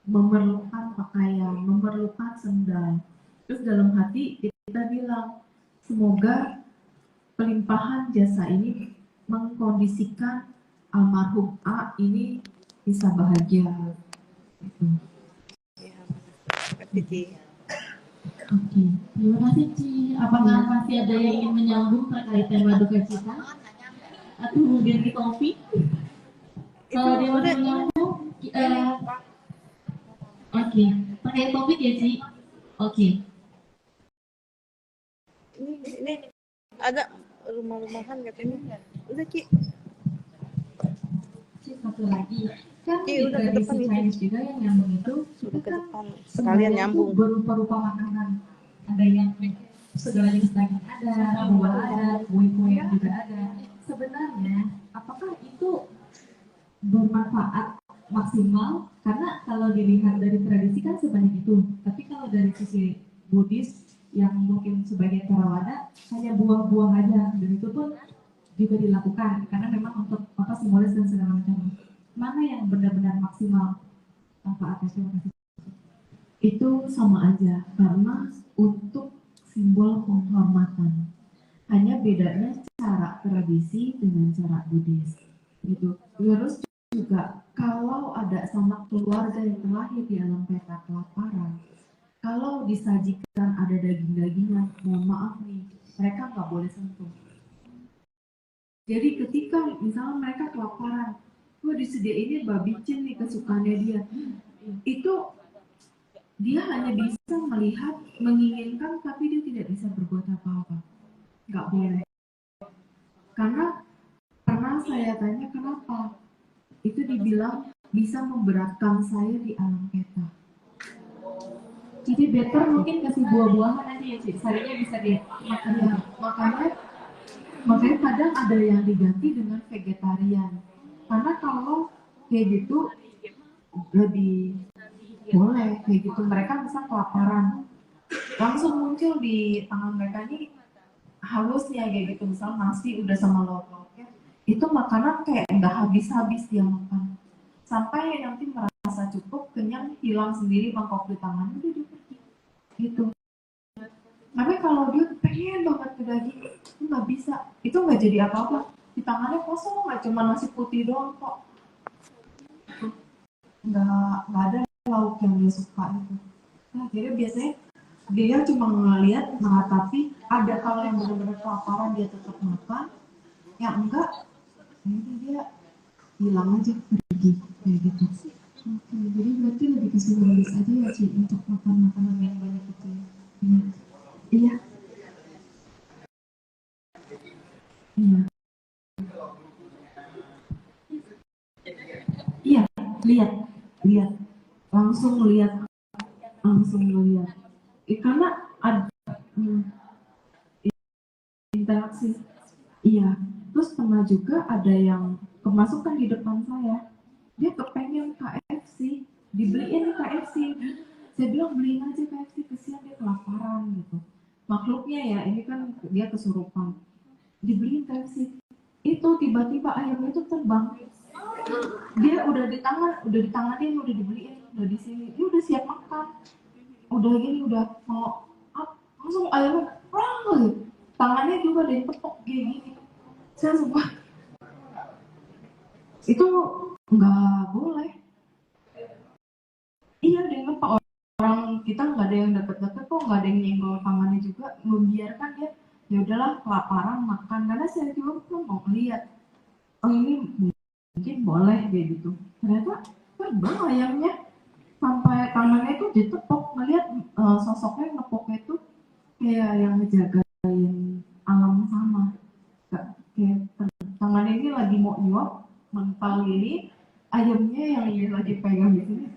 memerlukan pakaian, memerlukan sandal. Terus dalam hati kita bilang, semoga pelimpahan jasa ini mengkondisikan almarhum A ini bisa bahagia. Oke, terima kasih Ci. Apakah masih ada yang ingin menyambung terkait tema duka cita? Atau kemudian di topik? Kalau dia masih menyambung, oke, terkait topik ya Ci? Oke. Ini ada rumah-rumahan katanya. Udah Ci. Satu lagi kan Ci, di tradisi Chinese juga yang nyambung itu sudah ke kan depan sekalian nyambung berupa-rupa makanan. Ada yang segala jenis daging ada, buah ada, kue-kue juga ada. Sebenarnya apakah itu bermanfaat maksimal? Karena kalau dilihat dari tradisi kan sebanyak itu, tapi kalau dari sisi Buddhis yang mungkin sebagian Theravada hanya buah-buah aja, dan itu pun juga dilakukan karena memang untuk apa simbolis dan segala macam. Mana yang benar-benar maksimal manfaatnya? Terima kasih. Itu sama aja karena untuk simbol penghormatan. Hanya bedanya cara tradisi dengan cara Buddhis. Gitu. Terus juga kalau ada sanak keluarga yang terlahir di alam peta kelaparan, kalau disajikan ada daging-dagingan, mohon maaf nih, mereka nggak boleh sentuh. Jadi ketika misalnya mereka kelaparan, disediain babi cin nih kesukaannya dia, itu dia hanya bisa melihat, menginginkan, tapi dia tidak bisa berbuat apa-apa. Nggak boleh. Karena pernah saya tanya kenapa, itu dibilang bisa memberatkan saya di alam peta. Jadi better mungkin kasih buah-buahan aja ya Cik, sarinya bisa dimakan. Ya, makanya kadang ada yang diganti dengan vegetarian. Karena kalau kayak gitu lebih boleh kayak gitu, mereka bisa kelaparan, langsung muncul di tangan mereka ini halusnya kayak gitu, misal nasi udah sama lauk-lauknya, itu makanan kayak nggak habis-habis dia makan, sampai nanti merasa cukup, kenyang, hilang sendiri mangkok di tangan, udah dia pergi gitu. Tapi kalau dia pengen banget ke daging, itu nggak bisa, itu nggak jadi apa-apa, di tangannya kosong, nggak cuma nasi putih doang kok, nggak ada lauk yang dia suka itu. Nah, jadi biasanya dia cuma ngeliat, meratapi, ada kalau yang benar-benar kelaparan dia tetap makan, yang enggak, ini dia hilang aja, pergi, kayak gitu. Oke, jadi berarti lebih ke simbolis aja ya Cik, untuk makan makanan yang banyak itu ya? Iya. Iya. Iya, lihat, langsung lihat, karena ada interaksi. Iya, terus pernah juga ada yang kemasukan di depan saya, dia kepengen KFC, dibeliin KFC. Saya bilang beliin aja KFC, kesian dia kelaparan gitu. Makhluknya ya, ini kan dia kesurupan. Dibeliin KFC, itu tiba-tiba ayamnya itu terbang. Dia udah ditanganin, udah dibeliin, udah di sini, dia udah siap makan, udah gini, udah mau langsung ayamnya gitu. Tangannya juga ada yang tepuk kayak gini. Saya sumpah itu nggak boleh. Iya, dia ngepak orang, kita nggak ada yang deket-deket kok, nggak ada yang nyenggol tangannya juga, membiarkan dia ya udahlah kelaparan makan, karena saya juga tuh mau lihat, oh ini mungkin boleh kayak gitu, ternyata terbang ayamnya sampai tangannya itu ditepuk, ngeliat sosoknya nepuknya itu kayak yang ngejagain alam sama, kayak tangannya ini lagi mau nyuap, mental ini, ayamnya yang dia lagi pegang di sini.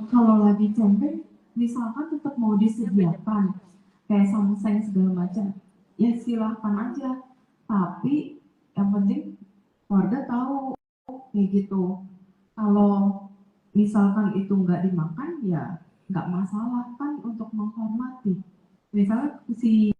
Kalau lagi camping, misalkan tetap mau disediakan kayak samseng segala macam, ya silahkan aja. Tapi yang penting warga tahu kayak gitu. Kalau misalkan itu nggak dimakan, ya nggak masalah kan, untuk menghormati. Misalnya si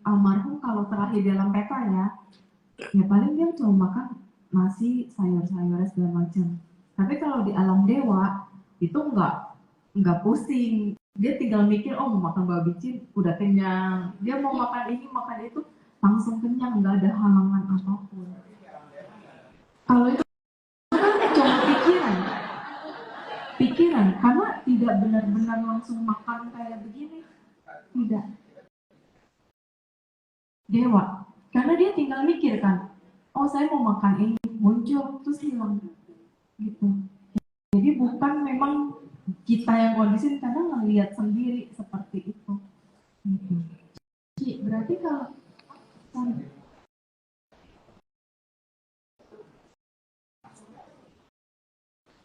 almarhum kalau terakhir dalam peta ya paling dia cuma makan nasi, sayur-sayur segala macam. Tapi kalau di alam dewa itu nggak pusing, dia tinggal mikir, oh mau makan babi cin udah kenyang, dia mau makan ini makan itu langsung kenyang, nggak ada halangan apapun. Kalau itu kan cuma pikiran, karena tidak benar-benar langsung makan kayak begini, tidak. Dewa, karena dia tinggal mikir kan, oh saya mau makan ini, muncul terus hilang gitu. Jadi bukan memang kita yang kondisi, kadang ngelihat sendiri seperti itu gitu. Berarti kalau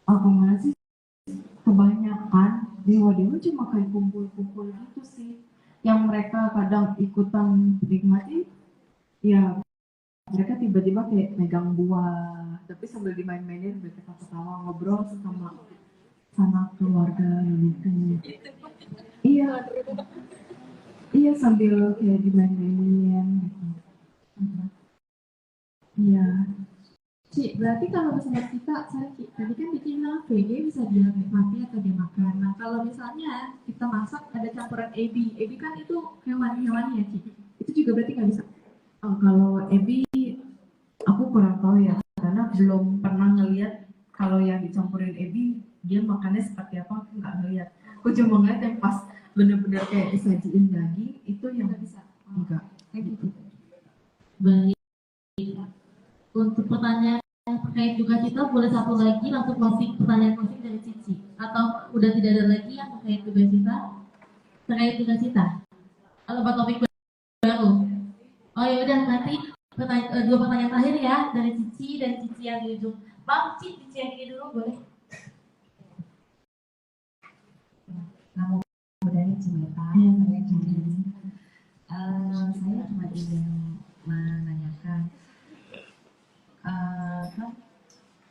aku masih kebanyakan dewa-dewa cuma kayak kumpul-kumpul gitu sih. Yang mereka kadang ikutan nikmati, ya mereka tiba-tiba kayak megang buah, tapi sambil dimain-mainin mereka ketawa ngobrol sama keluarga gitu. Iya, iya sambil kayak dimain-mainin gitu. Iya. Cik, berarti kalau misalnya kita, tadi kan bikin VG bisa dinikmati atau dimakan. Nah, kalau misalnya kita masak ada campuran ebi kan itu hewan-hewan ya, Cik. Itu juga berarti nggak bisa. Oh, kalau ebi aku kurang tahu ya, karena belum pernah ngeliat kalau yang dicampurin ebi dia makannya seperti apa, aku nggak ngeliat. Aku cuma ngeliat yang pas bener-bener kayak disajiin daging itu yang Nggak bisa. enggak. Kayak gitu. Baik. Untuk pertanyaan terkait duka cita, boleh satu lagi langsung pertanyaan closing dari Cici, atau udah tidak ada lagi yang terkait duka cita? Terkait duka cita atau topik baru? Oh ya udah, nanti dua pertanyaan terakhir ya dari Cici dan Cici yang di ujung. Bang, Cici yang ini dulu boleh? Nama dari Cimeta, saya cuma ingin menanyakan, kan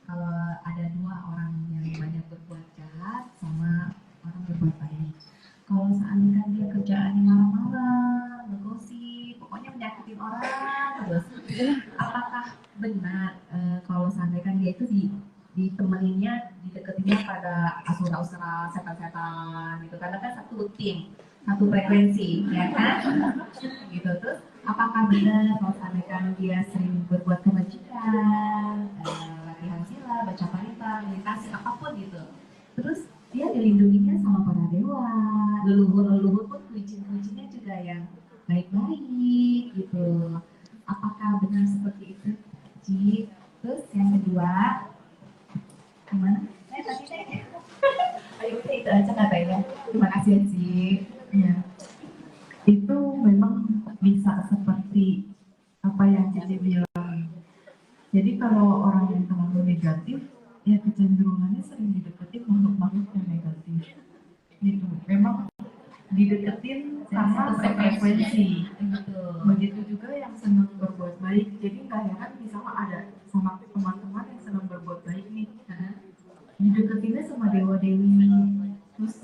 kalau ada dua orang yang banyak berbuat jahat sama orang berbuat baik, kalau seandainya dia kerjaannya malam-malam, ngegosip, pokoknya menyakitin orang terus, apakah benar kalau seandainya dia itu ditemeninnya, dideketinnya pada asura-asura, setan-setan gitu, karena kan satu tim, satu frekuensi, ya kan? Gitu. Terus apakah benar kalau seandainya dia sering berbuat kebajikan, latihan sila, baca parita, meditasi, apapun gitu, terus dia dilindunginya sama para dewa, leluhur-leluhur pun kuicin-kuicinnya juga yang baik-baik gitu. Apakah benar seperti itu, Ci? Terus yang kedua, gimana? Tadi ayo itu aja katanya. Terima kasih ya, Ci. Ya, itu memang bisa seperti apa yang Cici bilang. Jadi kalau orang yang terlalu negatif, ya kecenderungannya sering dideketin makhluk-makhluk yang negatif. Gitu. Memang dideketin sama frekuensi. Begitu juga yang senang berbuat baik. Jadi nggak heran misalnya ada sama teman-teman yang senang berbuat baik nih, dideketinnya sama dewa-dewi, terus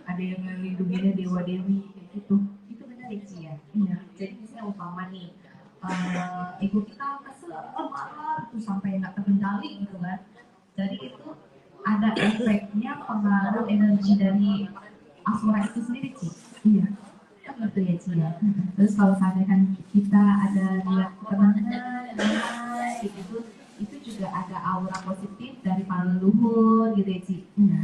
ada yang melindunginya dewa-dewi kayak gitu. Itu benar ya, Ci ya? Iya. Jadi misalnya umpama nih, ibu kita kesel, marah, tuh sampai nggak terkendali gitu kan. Jadi itu ada efeknya pengaruh energi dari asura itu sendiri, Ci. Iya. Kan gitu ya, Ci ya. Terus kalau seandainya kan kita ada niat ketenangan, damai, gitu, itu juga ada aura positif dari para leluhur gitu ya, Ci. Iya.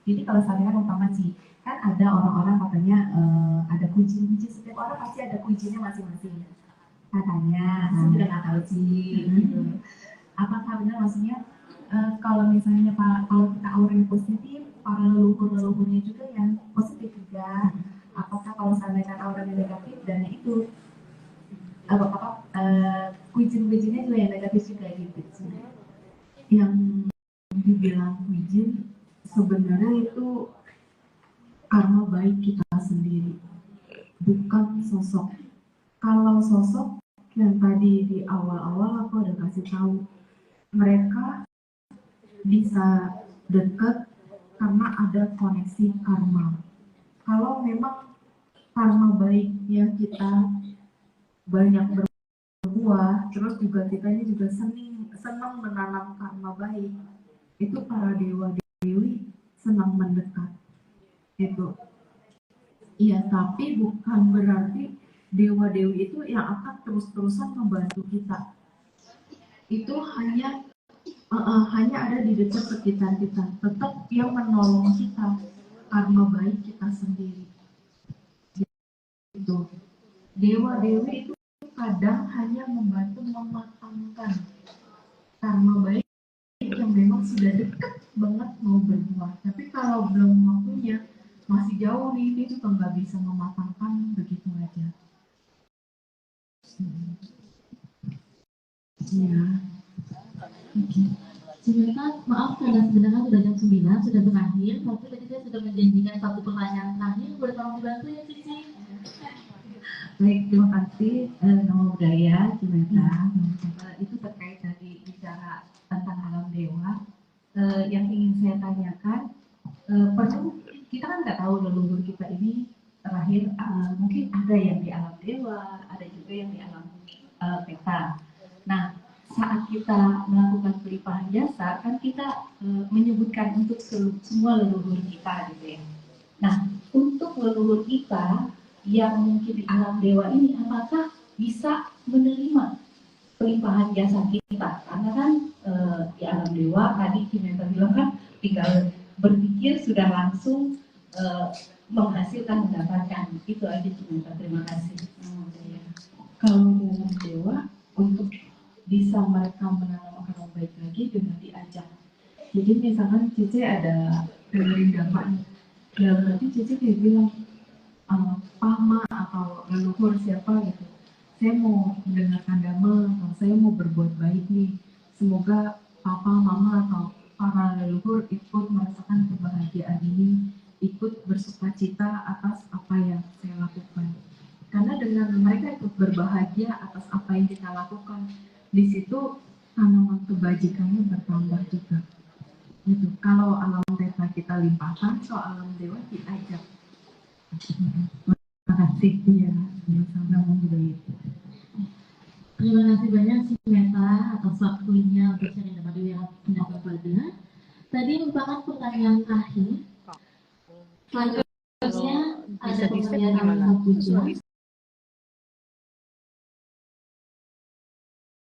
Jadi kalau seandainya kan umpama, Ci, kan ada orang-orang katanya ada kucing-kucing, setiap orang pasti ada kucingnya masing-masing. Katanya, saya juga nggak tahu, Ci. Gitu. Apakah benar maksudnya kalau misalnya kalau kita auranya positif, para leluhur-leluhurnya juga yang positif juga. Apakah kalau seandainya auranya negatif dan itu kucing-kucingnya juga yang negatif juga gitu, Ci. Yang dibilang kucing sebenarnya itu karma baik kita sendiri, bukan sosok. Kalau sosok yang tadi di awal-awal aku udah kasih tahu, mereka bisa dekat karena ada koneksi karma. Kalau memang karma baiknya kita banyak berbuah, terus juga kitanya juga senang menanam karma baik, itu para dewa-dewi senang mendekat. Itu. Iya, tapi bukan berarti dewa-dewi itu yang akan terus-terusan membantu kita. Itu hanya ada di dekat sekitar kita. Tetap dia menolong kita karena baik kita sendiri. Gitu. Dewa-dewi itu kadang hanya membantu mematangkan karma baik yang memang sudah dekat banget mau berbuah. Tapi kalau belum waktunya, masih jauh nih, dia juga nggak bisa mematangkan begitu aja. Iya. Cimeta, maaf karena sebenarnya sudah jam 9, sudah berakhir, tapi tadi saya sudah menjanjikan satu pertanyaan terakhir, boleh tolong dibantu ya Cici? Baik, terima kasih. Nama budaya Cimeta. Itu terkait tadi bicara tentang alam dewa. Yang ingin saya tanyakan, perlu kita kan nggak tahu leluhur kita ini terakhir mungkin ada yang di alam dewa, ada juga yang di alam peta. Nah, saat kita melakukan pelimpahan jasa, kan kita menyebutkan untuk semua leluhur kita, gitu ya. Nah, untuk leluhur kita yang mungkin di alam dewa ini, apakah bisa menerima pelimpahan jasa kita? Karena kan di alam dewa tadi Cimeta bilang kan tinggal berpikir sudah langsung menghasilkan, mendapatkan. Itu aja Cimeta. Terima kasih. Kalau dengan dewa, untuk bisa mereka menanam akar baik lagi dengan diajak. Jadi misalkan Cici ada dengerin dhamma nih, dalam hati Cici kayak bilang, Pama atau leluhur siapa gitu, saya mau mendengarkan dhamma atau saya mau berbuat baik nih, semoga papa, mama atau para leluhur ikut merasakan kebahagiaan ini, ikut bersukacita atas apa yang saya lakukan. Karena dengan mereka ikut berbahagia atas apa yang kita lakukan, di situ tanaman kebajikannya bertambah juga. Gitu. Kalau alam peta kita limpahkan, soal alam dewa diajak. Terima kasih ya, sama-sama budaya. Terima kasih banyak Cimeta atas waktunya untuk sharing dengan Dewi pendapat pada. Tadi merupakan pertanyaan terakhir. Selanjutnya ada pemberian alam puja.